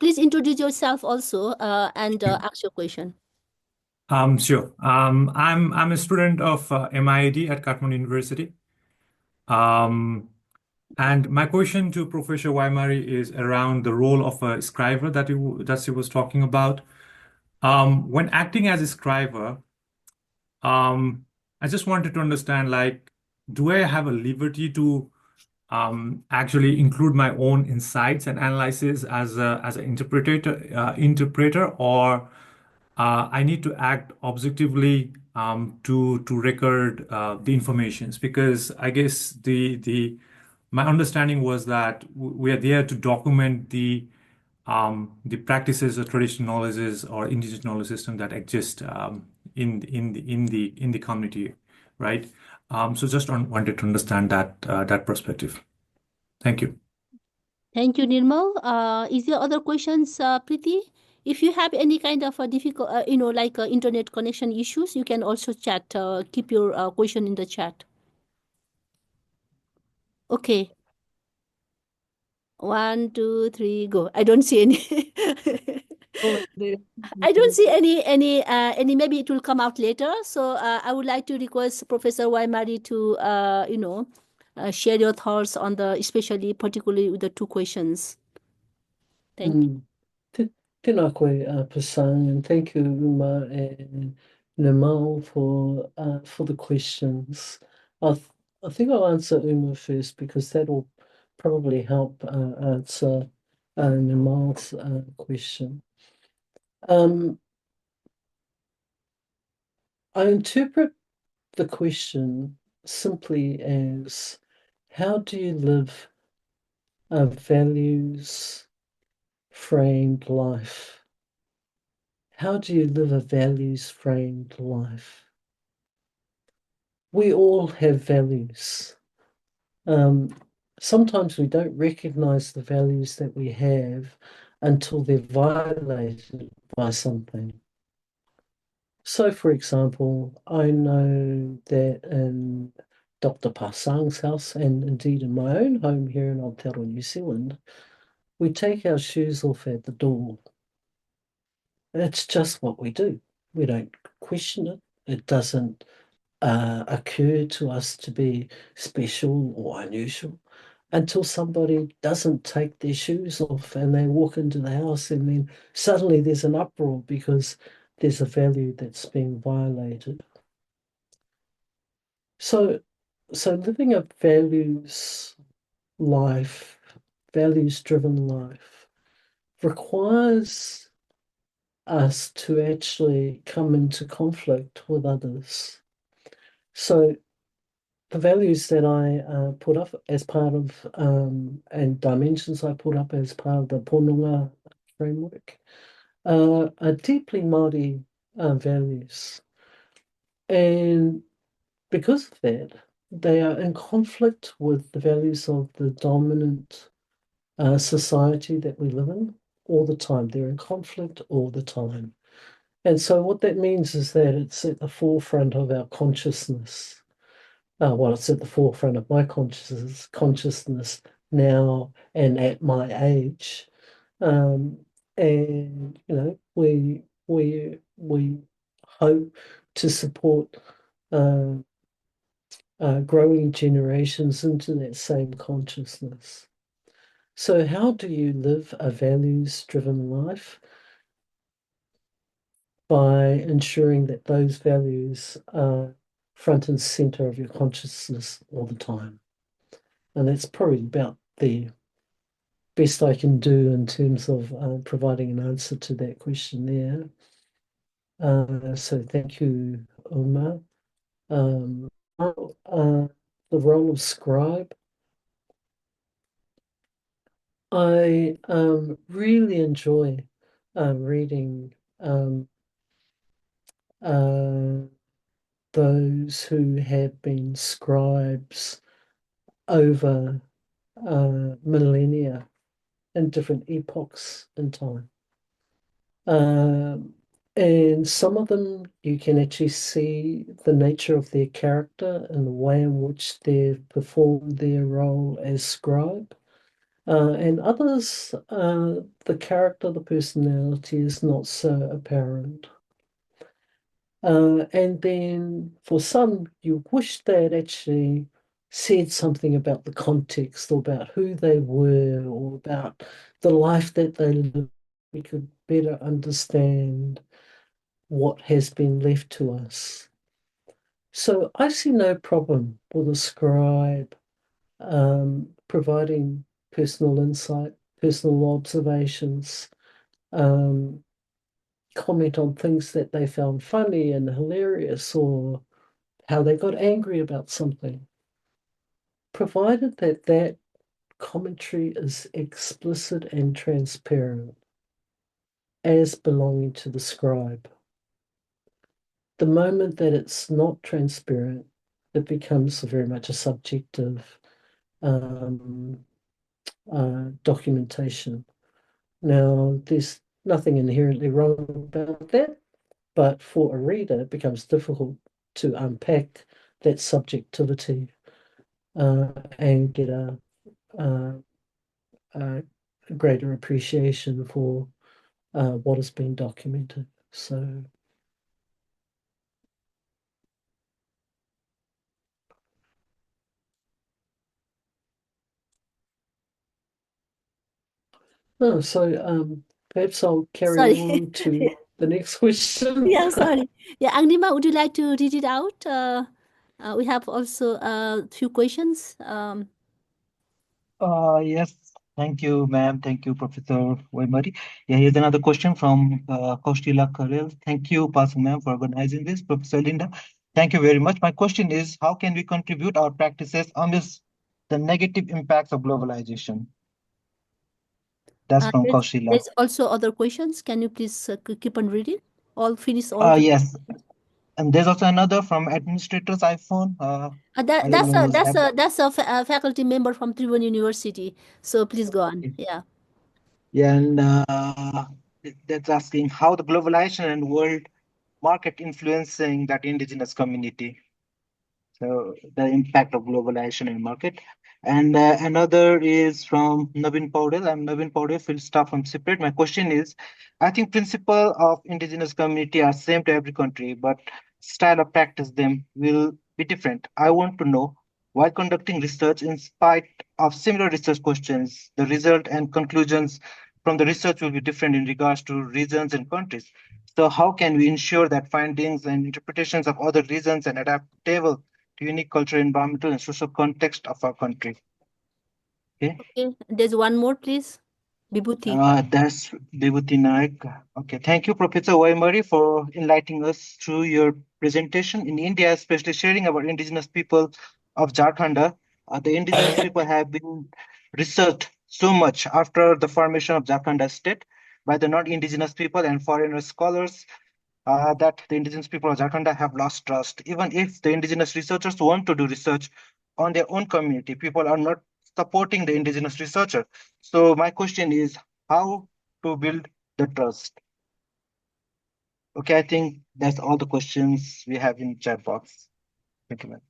please introduce yourself also and ask your question. Sure. I'm a student of MIED at Kathmandu University. And my question to Professor Waimarie is around the role of a scriber that he was talking about. When acting as a scriber, I just wanted to understand, like, do I have a liberty to actually include my own insights and analysis as an interpreter, or I need to act objectively to record the informations? Because I guess the my understanding was that we are there to document the practices or traditional knowledges or indigenous knowledge system that exist in the community, right? So just wanted to understand that perspective. Thank you. Thank you, Nirmal. Is there other questions, Preeti? If you have any kind of a difficult, like internet connection issues, you can also chat. Keep your question in the chat. Okay. 1, 2, 3, go. I don't see any. Oh, I don't see any. Maybe it will come out later. So I would like to request Professor Waimarie to share your thoughts on the, especially particularly with the 2 questions. Thank you. Tēnā koe, Pasang, and thank you, Uma and Namal, for the questions. I think I'll answer Uma first because that will probably help answer Namal's question. I interpret the question simply as how do you live a values framed life? How do you live a values framed life? We all have values. Sometimes we don't recognize the values that we have until they're violated by something. So, for example, I know that in Dr. Pasang's house, and indeed in my own home here in Aotearoa, New Zealand, we take our shoes off at the door. It's just what we do. We don't question it. It doesn't occur to us to be special or unusual until somebody doesn't take their shoes off and they walk into the house, and then suddenly there's an uproar because there's a value that's being violated. So living a life, values-driven life, requires us to actually come into conflict with others. So the values that I put up as part of and dimensions I put up as part of the Ponunga framework are deeply Māori values. And because of that, they are in conflict with the values of the dominant society that we live in all the time. They're in conflict all the time. And so what that means is that it's at the forefront of our consciousness. Well, it's at the forefront of my consciousness now and at my age. And we hope to support growing generations into that same consciousness. So how do you live a values-driven life? By ensuring that those values are front and center of your consciousness all the time. And that's probably about the best I can do in terms of providing an answer to that question there. So thank you, Uma. The role of scribe. I really enjoy reading those who have been scribes over millennia in different epochs in time. And some of them you can actually see the nature of their character and the way in which they've performed their role as scribe. And others, the character, the personality is not so apparent. And then for some, you wish they had actually said something about the context or about who they were or about the life that they lived. We could better understand what has been left to us. So I see no problem with a scribe providing personal insight, personal observations, comment on things that they found funny and hilarious or how they got angry about something, provided that that commentary is explicit and transparent as belonging to the scribe. The moment that it's not transparent, it becomes very much a subjective documentation. Now, there's nothing inherently wrong about that, but for a reader, it becomes difficult to unpack that subjectivity and get a greater appreciation for what has been documented. So, Oh, so perhaps I'll carry Sorry. on to the next question. Yeah, sorry. Yeah, Agnima, would you like to read it out? We have also a few questions. Yes, thank you, ma'am. Thank you, Professor Waimarie. Yeah, here's another question from Kaustila Karel. Thank you, Pastor ma'am, for organizing this. Professor Linda, thank you very much. My question is, how can we contribute our practices amidst the negative impacts of globalization? That's from Kaustila. There's also other questions. Can you please keep on reading? Finish all. Yes, and there's also another from administrator's iPhone. I don't know who's That's a faculty member from Tribhuvan University. So please go on. Yeah. Yeah, and that's asking how the globalization and world market influencing that indigenous community. So the impact of globalization in market. And another is from Navin Paudel. I'm Navin Paudel, field staff from Separate. My question is, I think principle of indigenous community are same to every country, but style of practice them will be different. I want to know, while conducting research, in spite of similar research questions, the result and conclusions from the research will be different in regards to regions and countries. So how can we ensure that findings and interpretations of other regions and adaptable to unique cultural, environmental, and social context of our country? Okay, There's one more, please. Vibhuti. that's Vibhuti Naik. Okay, thank you, Professor Waimarie, for enlightening us through your presentation. In India, especially sharing our indigenous people of Jharkhand, the indigenous people have been researched so much after the formation of Jharkhand state by the non-indigenous people and foreigner scholars that the indigenous people of Jharkhand have lost trust. Even if the indigenous researchers want to do research on their own community, people are not supporting the indigenous researcher. So my question is how to build the trust? Okay, I think that's all the questions we have in chat box. Thank you, ma'am.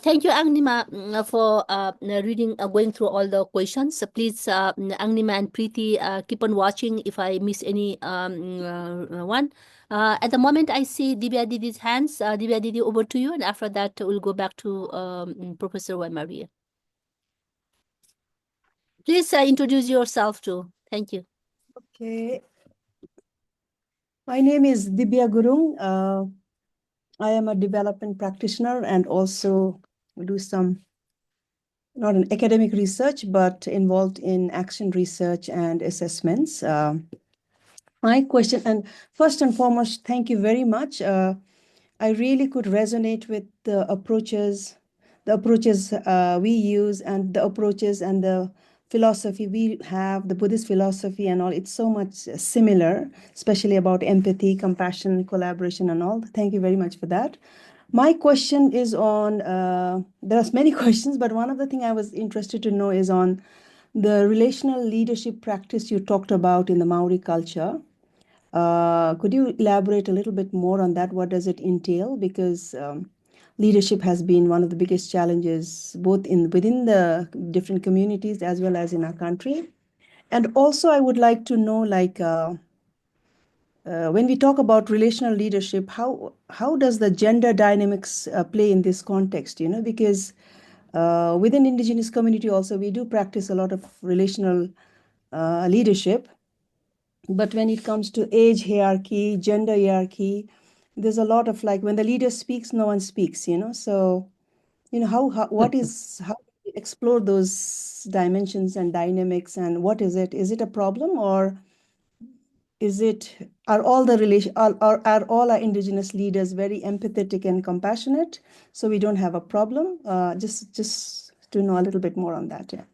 Thank you, Agnima, for reading, going through all the questions. Please, Agnima and Preeti, keep on watching if I miss any one. At the moment, I see Divya Didi's hands. Divya Didi, over to you, and after that, we'll go back to Professor Waimarie. Please introduce yourself too. Thank you. Okay. My name is Dibya Gurung. I am a development practitioner and also do some, not an academic research, but involved in action research and assessments. My question, and first and foremost, thank you very much. I really could resonate with the approaches we use and the approaches and the philosophy we have, the Buddhist philosophy and all. It's so much similar, especially about empathy, compassion, collaboration and all. Thank you very much for that. My question is on, there's many questions, but one of the things I was interested to know is on the relational leadership practice you talked about in the Maori culture. Could you elaborate a little bit more on that? What does it entail? Because leadership has been one of the biggest challenges, both within the different communities as well as in our country. And also, I would like to know, like, when we talk about relational leadership, how does the gender dynamics play in this context? You know, because within Indigenous community also, we do practice a lot of relational leadership. But when it comes to age hierarchy, gender hierarchy, there's a lot of like when the leader speaks, no one speaks, you know. So, you know, how do you explore those dimensions and dynamics, and what is it? Is it a problem, or are all our Indigenous leaders very empathetic and compassionate, so we don't have a problem? Just to know a little bit more on that, yeah.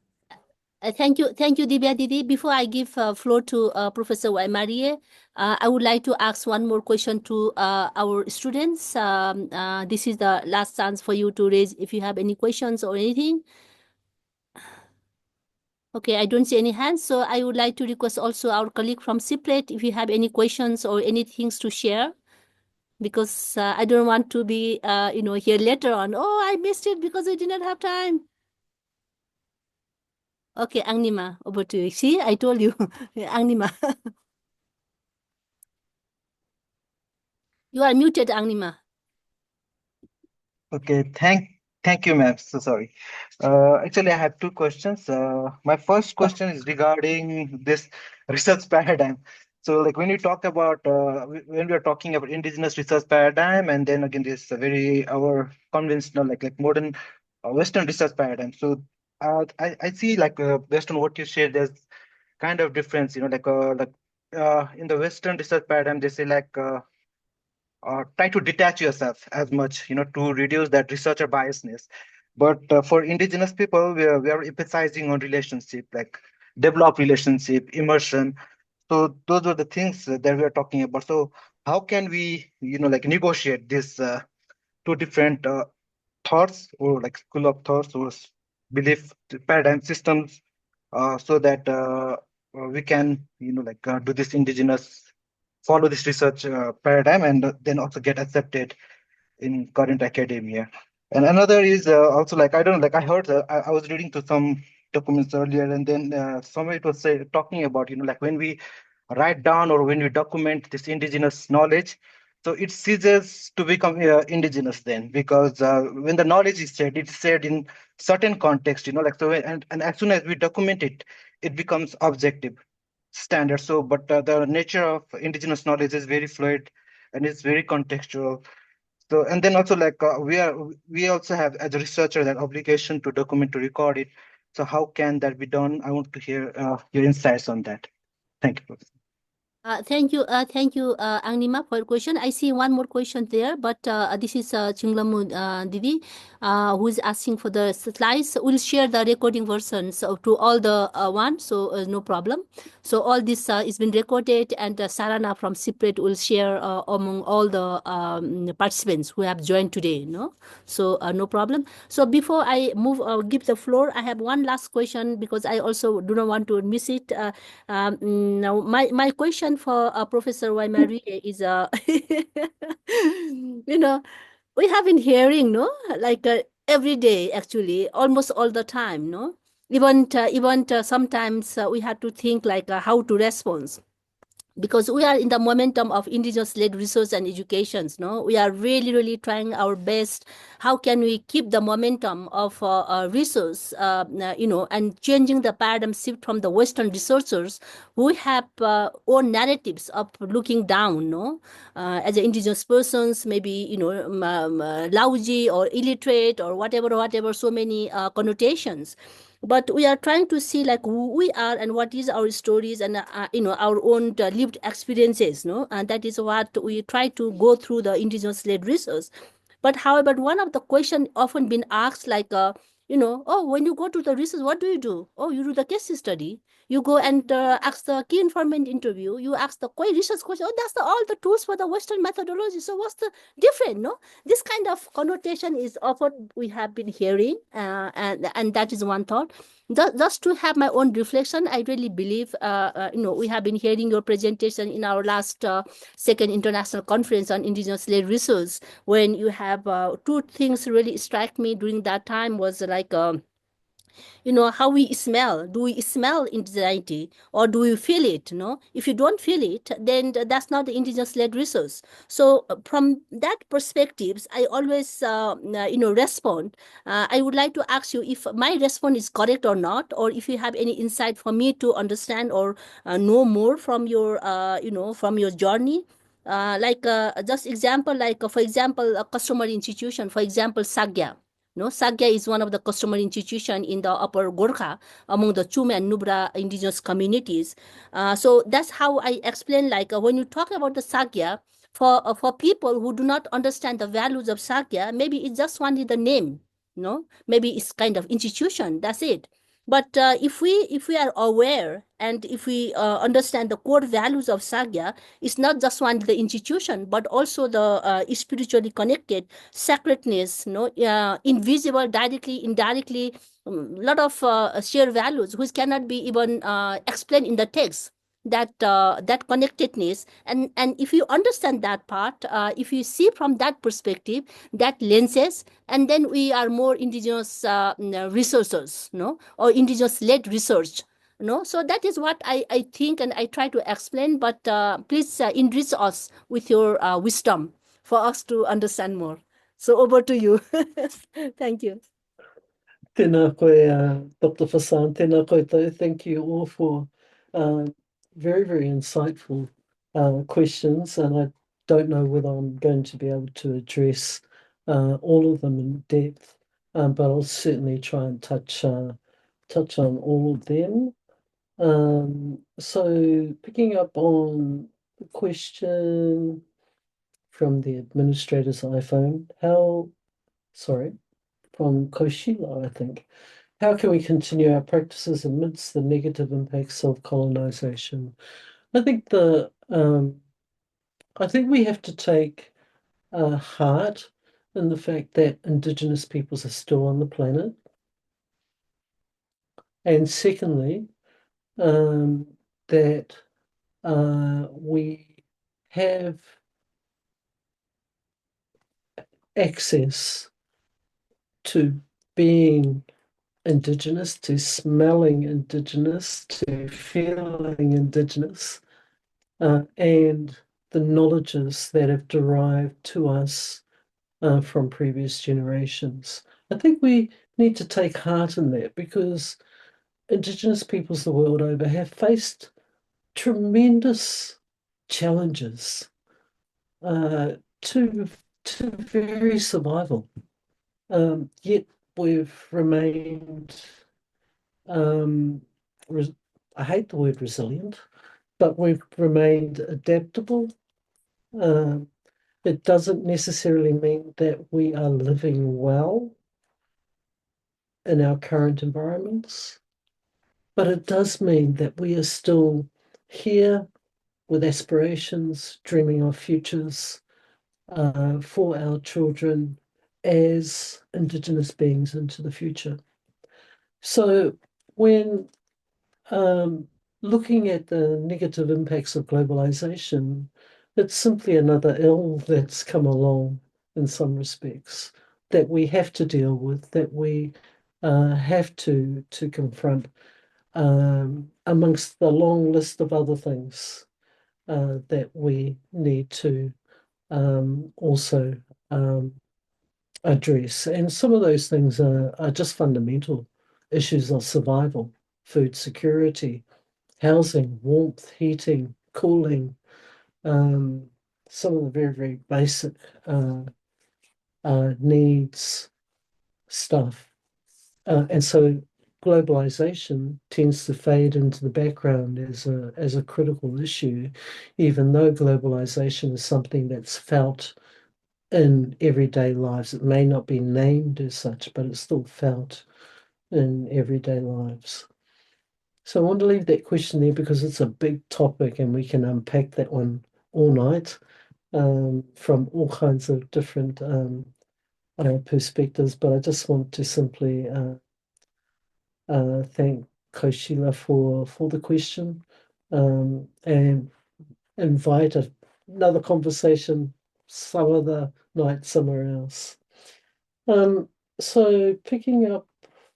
Thank you, Divya Didi. Before I give floor to Professor Waimarie, I would like to ask one more question to our students. This is the last chance for you to raise if you have any questions or anything. Okay, I don't see any hands, so I would like to request also our colleague from CIPLET if you have any questions or any things to share, because I don't want to be, here later on. Oh, I missed it because I did not have time. Okay, Agnima, over to you. See, I told you, Agnima. You are muted, Agnima. Okay, Thank you, ma'am. So sorry. Actually, I have two questions. My first question is regarding this research paradigm. So, like when you talk about when we are talking about indigenous research paradigm, and then again this very our conventional like modern Western research paradigm. So, I see like based on what you shared, there's kind of difference. You know, like in the Western research paradigm, they say like. Try to detach yourself as much, you know, to reduce that researcher biasness. But for indigenous people, we are emphasizing on relationship, like develop relationship, immersion. So those are the things that we are talking about. So how can we, you know, like negotiate this two different thoughts or like school of thoughts or belief paradigm systems so that we can, you know, like do this indigenous follow this research paradigm and then also get accepted in current academia. And another is also like I don't know, like I heard I was reading to some documents earlier, and then somewhere it was talking about, you know, like when we write down or when we document this indigenous knowledge, so it ceases to become indigenous then, because when the knowledge is shared, it's shared in certain context, you know, like so, and as soon as we document it, it becomes objective standard. So, but the nature of indigenous knowledge is very fluid and it's very contextual. So, and then also like we also have as a researcher that obligation to document, to record it. So how can that be done? I want to hear your insights on that. Thank you, Professor. Thank you, Angnima, for your question. I see one more question there, but this is Chinglamu Didi, who is asking for the slides. We'll share the recording versions to all the ones, so no problem. So all this is been recorded, and Sarana from CIPRED will share among all the participants who have joined today. No, so no problem. So before I move, give the floor, I have one last question because I also do not want to miss it. Now, my question for Professor Waimarie is, you know, we have been hearing, no, like every day, actually, almost all the time, no. Even sometimes we have to think like how to respond, because we are in the momentum of indigenous-led research and educations. No, we are really trying our best. How can we keep the momentum of research, and changing the paradigm shift from the Western researchers who have own narratives of looking down, no, as indigenous persons, maybe, lousy or illiterate or whatever, so many connotations. But we are trying to see like who we are and what is our stories and our own lived experiences, no, and that is what we try to go through the indigenous led research. But however, one of the question often been asked, like oh, when you go to the research, what do you do? Oh, you do the case study, you go and ask the key informant interview, you ask the research question. Oh, that's all the tools for the Western methodology, so what's the different? No, this kind of connotation is often we have been hearing, and that is one thought. Just to have my own reflection, I really believe, we have been hearing your presentation in our last second international conference on indigenous-led research, when you have two things really strike me during that time was like, how we smell. Do we smell indigeneity, or do we feel it? No, if you don't feel it, then that's not the indigenous-led research. So from that perspectives, I always respond. I would like to ask you if my response is correct or not, or if you have any insight for me to understand or know more from your from your journey. Just example, like for example, a customer institution, for example, Sagya. No, Sagya is one of the customer institution in the Upper Gorkha among the Chum and Nubra indigenous communities. So that's how I explain, like when you talk about the Sagya, for people who do not understand the values of Sagya, maybe it's just only the name, no? Maybe it's kind of institution, that's it. But if we are aware, and if we understand the core values of Sagya, it's not just one the institution, but also the spiritually connected sacredness, invisible, directly, indirectly, lot of shared values which cannot be even explained in the text. That connectedness, and if you understand that part, if you see from that perspective, that lenses, and then we are more indigenous researchers, no, or indigenous-led research. No, so that is what I think, and I try to explain. But please enrich us with your wisdom for us to understand more. So over to you. Thank you. Tēnā koe, Dr. Fasan, tēnā koutou. Thank you all for very, very insightful questions. And I don't know whether I'm going to be able to address all of them in depth, but I'll certainly try and touch on all of them. So picking up on the question from the administrator's iPhone, from Koshila, I think. How can we continue our practices amidst the negative impacts of colonization? I think we have to take heart in the fact that Indigenous peoples are still on the planet. And secondly, that we have access to being Indigenous, to smelling Indigenous, to feeling Indigenous, and the knowledges that have derived to us from previous generations. I think we need to take heart in that because Indigenous peoples the world over have faced tremendous challenges to very survival. Yet we've remained, I hate the word resilient, but we've remained adaptable. It doesn't necessarily mean that we are living well in our current environments, but it does mean that we are still here with aspirations, dreaming of futures for our children as Indigenous beings into the future. So when looking at the negative impacts of globalization, it's simply another ill that's come along in some respects that we have to deal with, that we have to confront amongst the long list of other things that we need to also address. And some of those things are just fundamental issues of survival, food security, housing, warmth, heating, cooling, some of the very, very basic needs stuff. And so globalization tends to fade into the background as a critical issue, even though globalization is something that's felt in everyday lives. It may not be named as such, but it's still felt in everyday lives. So I want to leave that question there because it's a big topic and we can unpack that one all night from all kinds of different perspectives. But I just want to simply thank Koshila for the question and invite another conversation some other night somewhere else. So picking up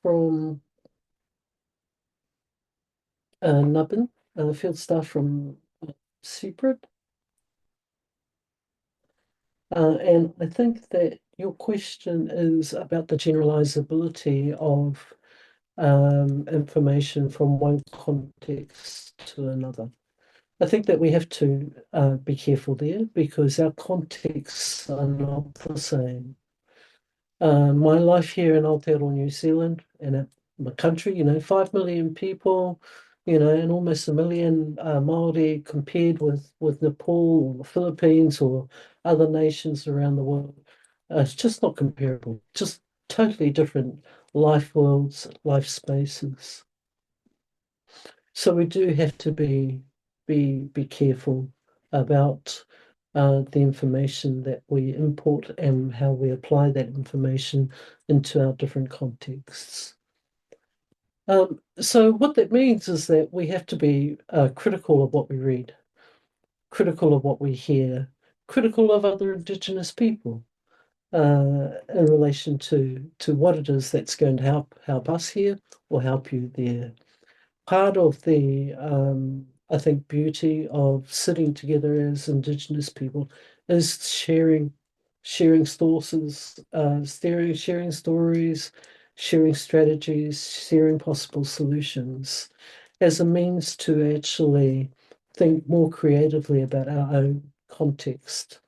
from Nubbin, field staff from Separate. And I think that your question is about the generalizability of information from one context to another. I think that we have to be careful there because our contexts are not the same. My life here in Aotearoa, New Zealand, and my country, 5 million people, and almost 1 million Māori compared with Nepal or the Philippines or other nations around the world. It's just not comparable, just totally different life worlds, life spaces. So we do have to be careful about the information that we import and how we apply that information into our different contexts. So what that means is that we have to be critical of what we read, critical of what we hear, critical of other Indigenous people in relation to what it is that's going to help us here or help you there. Part of the I think beauty of sitting together as Indigenous people is sharing sharing sources, sharing stories, sharing strategies, sharing possible solutions as a means to actually think more creatively about our own context.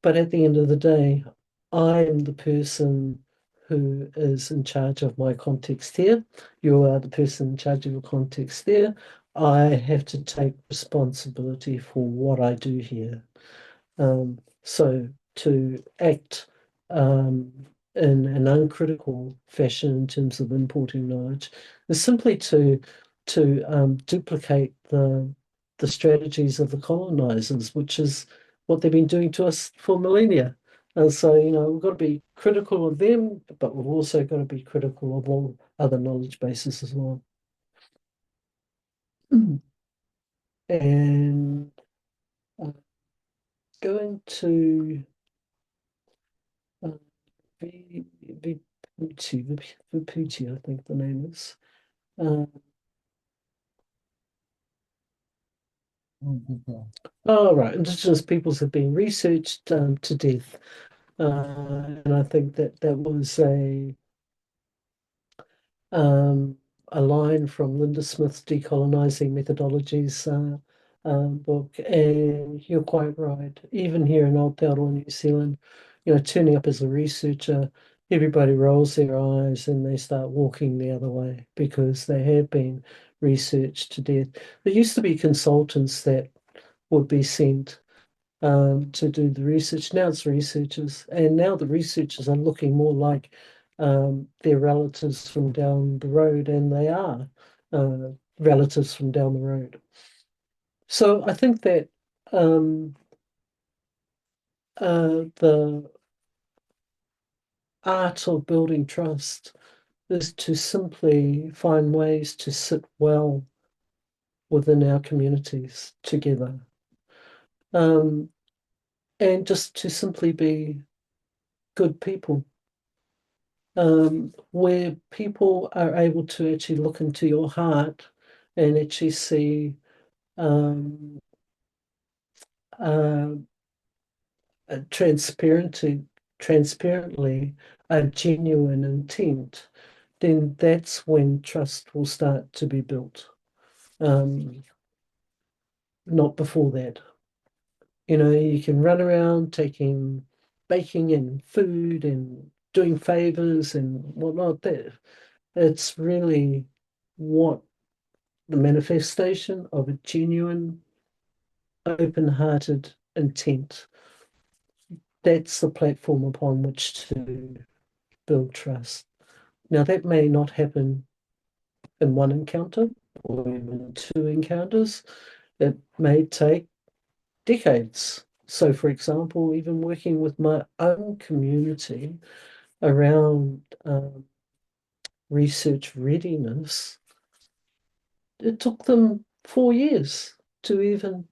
But at the end of the day, I am the person who is in charge of my context here. You are the person in charge of your context there. I have to take responsibility for what I do here. So to act in an uncritical fashion in terms of importing knowledge is simply to duplicate the strategies of the colonizers, which is what they've been doing to us for millennia. And so, we've got to be critical of them, but we've also got to be critical of all other knowledge bases as well. And going to Viputi, I think the name is. Oh, right. Indigenous peoples have been researched to death. And I think that was a line from Linda Smith's Decolonizing Methodologies book. And you're quite right. Even here in Aotearoa, New Zealand, turning up as a researcher, everybody rolls their eyes and they start walking the other way because they have been researched to death. There used to be consultants that would be sent to do the research. Now it's researchers, and now the researchers are looking more like their relatives from down the road, and they are relatives from down the road. So I think that the art of building trust is to simply find ways to sit well within our communities together. And just to simply be good people, where people are able to actually look into your heart and actually see uh, transparently a genuine intent, then that's when trust will start to be built. Not before that. You can run around baking and food and doing favors and whatnot. It's really what the manifestation of a genuine, open-hearted intent. That's the platform upon which to build trust. Now, that may not happen in one encounter or even two encounters. It may take decades. So, for example, even working with my own community around research readiness, it took them 4 years to even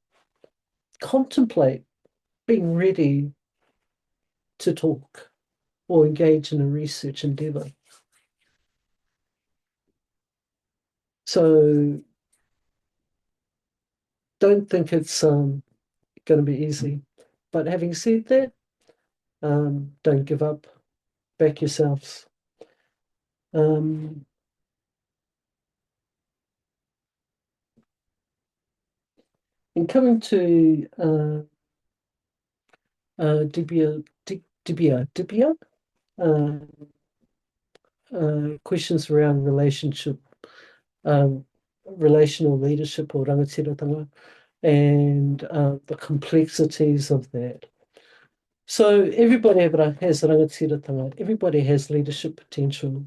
contemplate being ready to talk or engage in a research endeavor. So don't think it's going to be easy. But having said that, don't give up. Back yourselves. And coming to Dibia, questions around relational leadership or rangatiratanga, and the complexities of that. So everybody has rangatiratanga, everybody has leadership potential,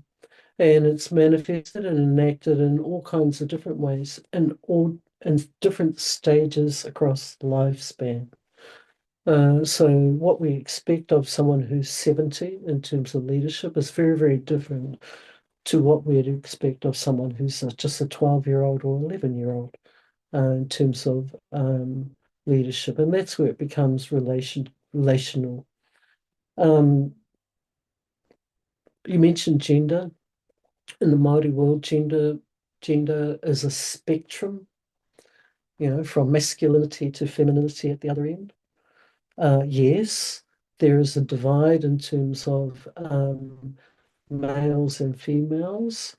and it's manifested and enacted in all kinds of different ways in different stages across the lifespan. So what we expect of someone who's 70 in terms of leadership is very, very different to what we'd expect of someone who's just a 12-year-old or 11-year-old in terms of leadership. And that's where it becomes relational. You mentioned gender. In the Māori world, gender is a spectrum, from masculinity to femininity at the other end. Yes, there is a divide in terms of males and females,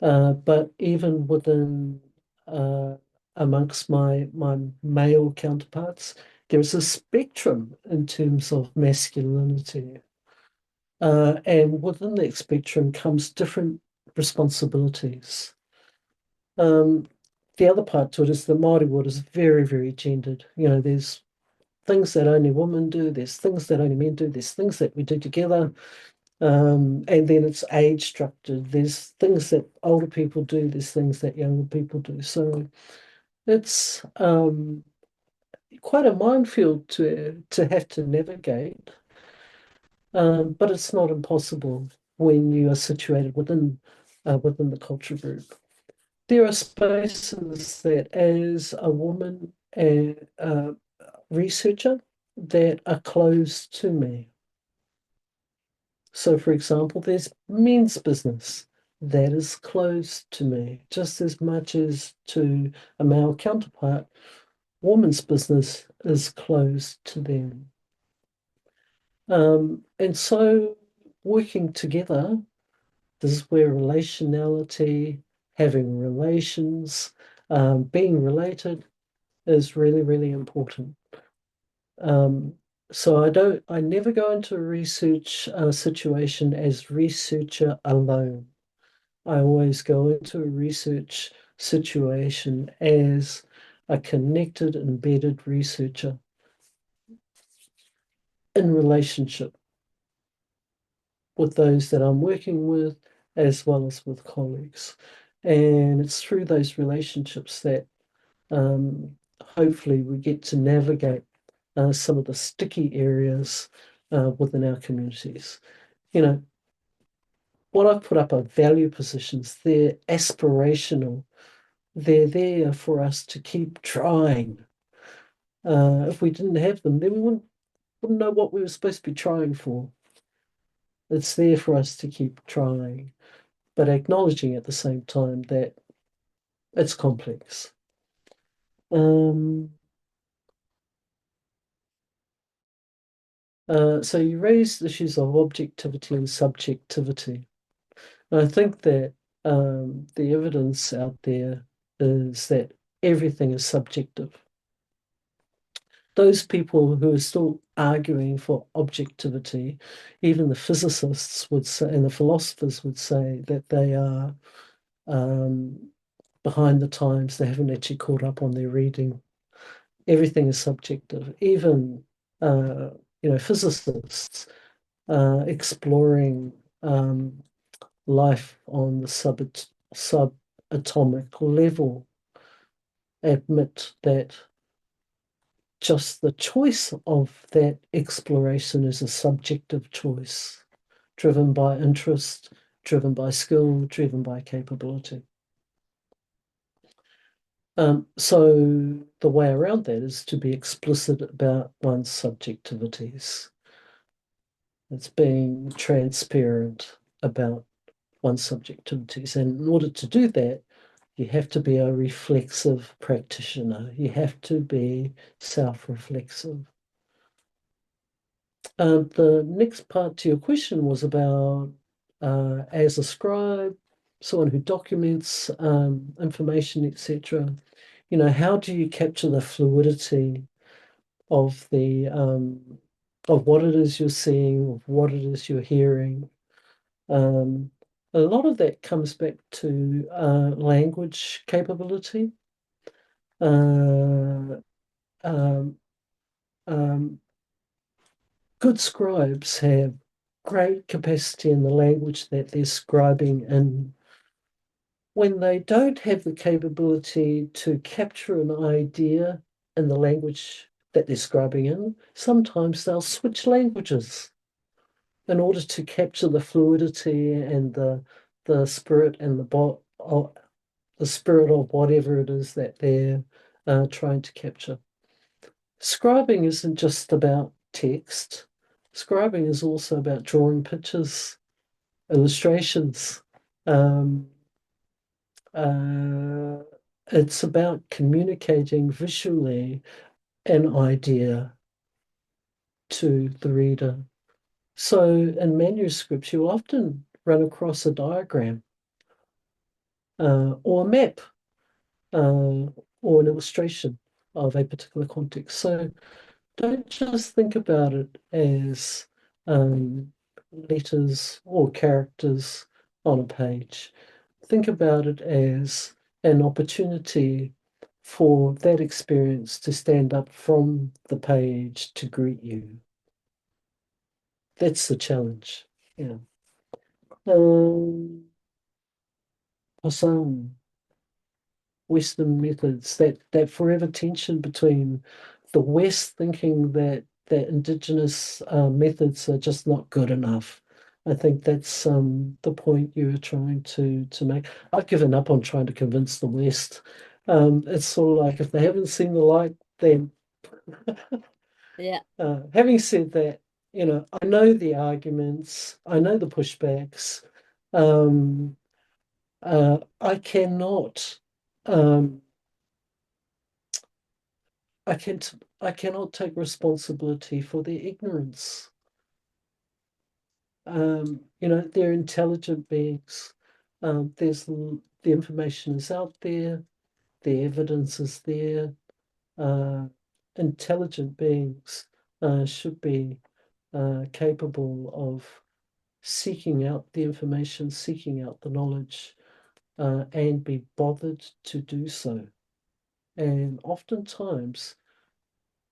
but even within amongst my male counterparts, there's a spectrum in terms of masculinity. And within that spectrum comes different responsibilities. The other part to it is the Māori world is very, very gendered. There's things that only women do, there's things that only men do, there's things that we do together. And then it's age structured. There's things that older people do, there's things that younger people do. So it's quite a minefield to have to navigate. But it's not impossible when you are situated within the culture group. There are spaces that, as a woman and researcher, that are closed to me. So, for example, there's men's business that is closed to me, just as much as to a male counterpart. Women's business is closed to them. And so working together, this is where relationality, having relations, being related is really, really important. So I never go into a research situation as researcher alone. I always go into a research situation as a connected, embedded researcher in relationship with those that I'm working with, as well as with colleagues. And it's through those relationships that hopefully we get to navigate some of the sticky areas within our communities. What I've put up are value positions. They're aspirational. They're there for us to keep trying. If we didn't have them, then we wouldn't know what we were supposed to be trying for. It's there for us to keep trying, but acknowledging at the same time that it's complex. So you raised issues of objectivity and subjectivity. And I think that the evidence out there is that everything is subjective. Those people who are still arguing for objectivity, even the physicists would say, and the philosophers would say that they are behind the times. They haven't actually caught up on their reading. Everything is subjective. Even physicists exploring life on the subatomic level admit that just the choice of that exploration is a subjective choice, driven by interest, driven by skill, driven by capability. So the way around that is to be explicit about one's subjectivities. It's being transparent about one's subjectivities. And in order to do that, you have to be a reflexive practitioner. You have to be self-reflexive. The next part to your question was about, as a scribe, someone who documents information, etc. How do you capture the fluidity of of what it is you're seeing, of what it is you're hearing? A lot of that comes back to language capability. Uh, um, um, Good scribes have great capacity in the language that they're scribing in. When they don't have the capability to capture an idea in the language that they're scribing in, sometimes they'll switch languages in order to capture the fluidity and the spirit and the spirit of whatever it is that they're trying to capture. Scribing isn't just about text. Scribing is also about drawing pictures, illustrations. It's about communicating visually an idea. to the reader. So in manuscripts, you'll often run across a diagram or a map or an illustration of a particular context. So don't just think about it as letters or characters on a page. Think about it as an opportunity for that experience to stand up from the page to greet you. That's the challenge. Yeah. Some Western methods, that forever tension between the West thinking that Indigenous methods are just not good enough. I think that's the point you were trying to make. I've given up on trying to convince the West. It's sort of like if they haven't seen the light, then Yeah. having said that, I know the arguments, I know the pushbacks. I cannot I cannot take responsibility for their ignorance. They're intelligent beings. The information is out there, the evidence is there. Intelligent beings should be capable of seeking out the information, seeking out the knowledge, and be bothered to do so. And oftentimes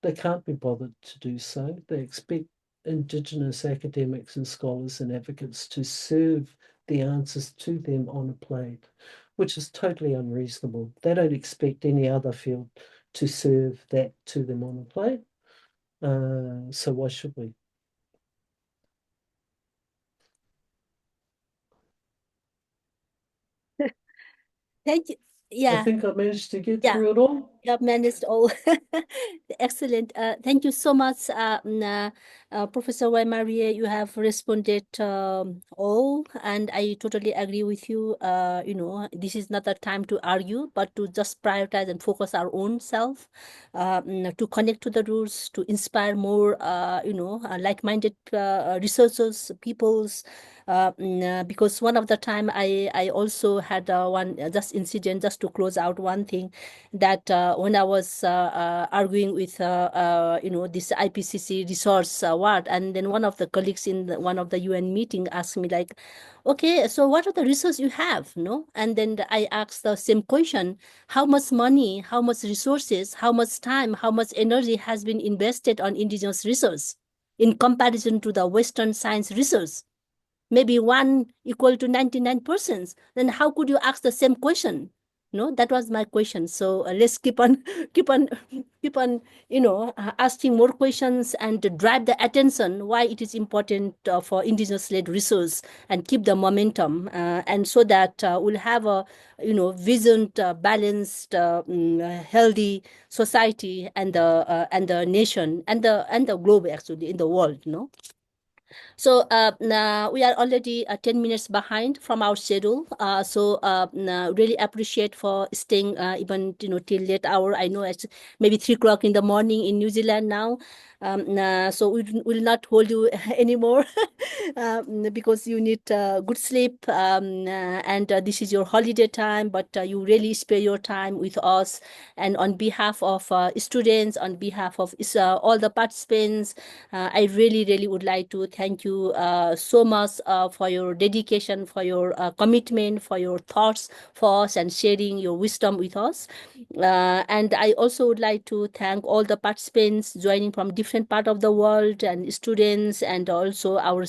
they can't be bothered to do so. They expect Indigenous academics and scholars and advocates to serve the answers to them on a plate, which is totally unreasonable. They don't expect any other field to serve that to them on a plate. So why should we? Thank you. I Yeah. think I managed to get Yeah. through it all. You have managed all. Excellent. Thank you so much, Professor Waimarie. You have responded all, and I totally agree with you. This is not the time to argue, but to just prioritize and focus our own self, to connect to the roots, to inspire more, like-minded researchers, peoples. Because one of the time I also had one just incident, just to close out one thing, that when I was arguing with this IPCC resource award, and then one of the colleagues in one of the UN meeting asked me like, okay, so what are the resources you have, no? And then I asked the same question: how much money, how much resources, how much time, how much energy has been invested on indigenous research in comparison to the Western science research? Maybe 1 equal to 99%. Then how could you ask the same question? No, that was my question. So let's keep on asking more questions and to drive the attention why it is important for indigenous-led research, and keep the momentum, and so that we'll have a visioned, balanced, healthy society, and the nation, and the globe, actually, in the world. So now we are already 10 minutes behind from our schedule. So now really appreciate for staying even till late hour. I know it's maybe 3 o'clock in the morning in New Zealand now. So we will not hold you anymore because you need good sleep, and this is your holiday time, but you really spare your time with us. And on behalf of students, on behalf of all the participants, I really, really would like to thank you so much for your dedication, for your commitment, for your thoughts for us, and sharing your wisdom with us. And I also would like to thank all the participants joining from different part of the world, and students, and also our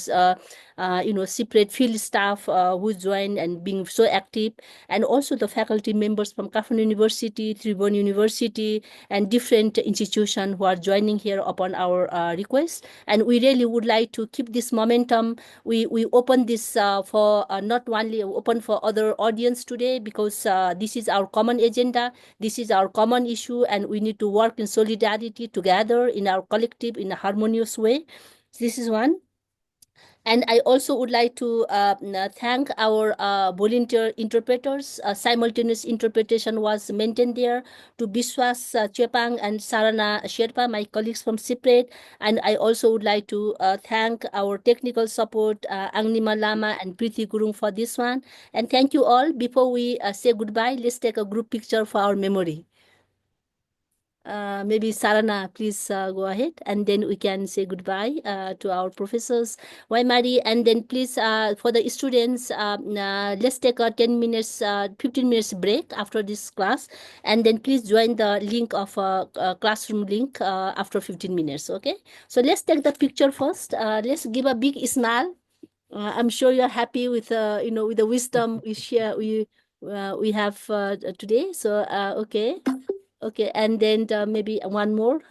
separate field staff who joined and being so active, and also the faculty members from Kaufman University, Tribhuvan University, and different institutions who are joining here upon our request. And we really would like to keep this momentum. We open this for not only open for other audience today, because this is our common agenda, this is our common issue, and we need to work in solidarity together in our collective, in a harmonious way. This is one. And I also would like to thank our volunteer interpreters. Simultaneous interpretation was maintained there to Biswas Chepang and Sarana Sherpa, my colleagues from CIPRED. And I also would like to thank our technical support, Angnima Lama and Preeti Gurung for this one. And thank you all. Before we say goodbye, let's take a group picture for our memory. Maybe Sarana, please go ahead, and then we can say goodbye to our professors, Waimarie, and then please for the students, let's take a 10 minutes, 15 minutes break after this class, and then please join the link of classroom link after 15 minutes. Okay, so let's take the picture first. Let's give a big smile. I'm sure you're happy with with the wisdom we share we have today. So okay. Okay, and then maybe one more.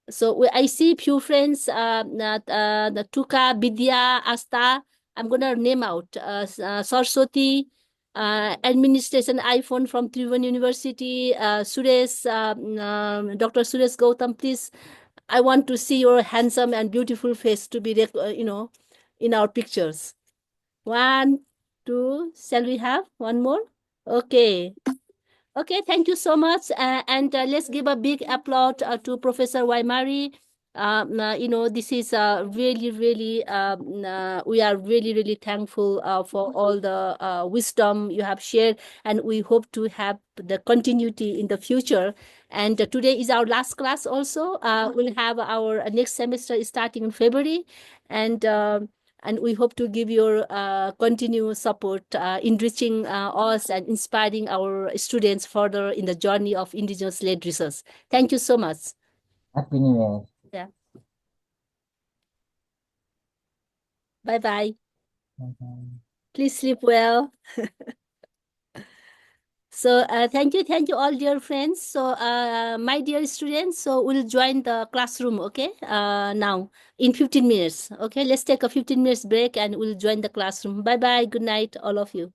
So I see few friends, the Tuka, Bidya, Asta. I'm gonna name out Saraswati, administration iPhone from Tribhuvan University, Suresh, Dr. Suresh Gautam. Please, I want to see your handsome and beautiful face to be, in our pictures. 1, 2. Shall we have one more? Okay. Okay, thank you so much. And let's give a big applause to Professor Waimarie. This is really, really, we are really, really thankful for all the wisdom you have shared, and we hope to have the continuity in the future. And today is our last class also. We'll have our next semester starting in February. And we hope to give your continued support, enriching us and inspiring our students further in the journey of Indigenous-led research. Thank you so much. Happy New Year. Yeah. Bye-bye. Bye-bye. Please sleep well. So thank you all, dear friends. So my dear students, so we'll join the classroom, okay, now in 15 minutes. Okay, let's take a 15 minutes break and we'll join the classroom. Bye-bye. Good night, all of you.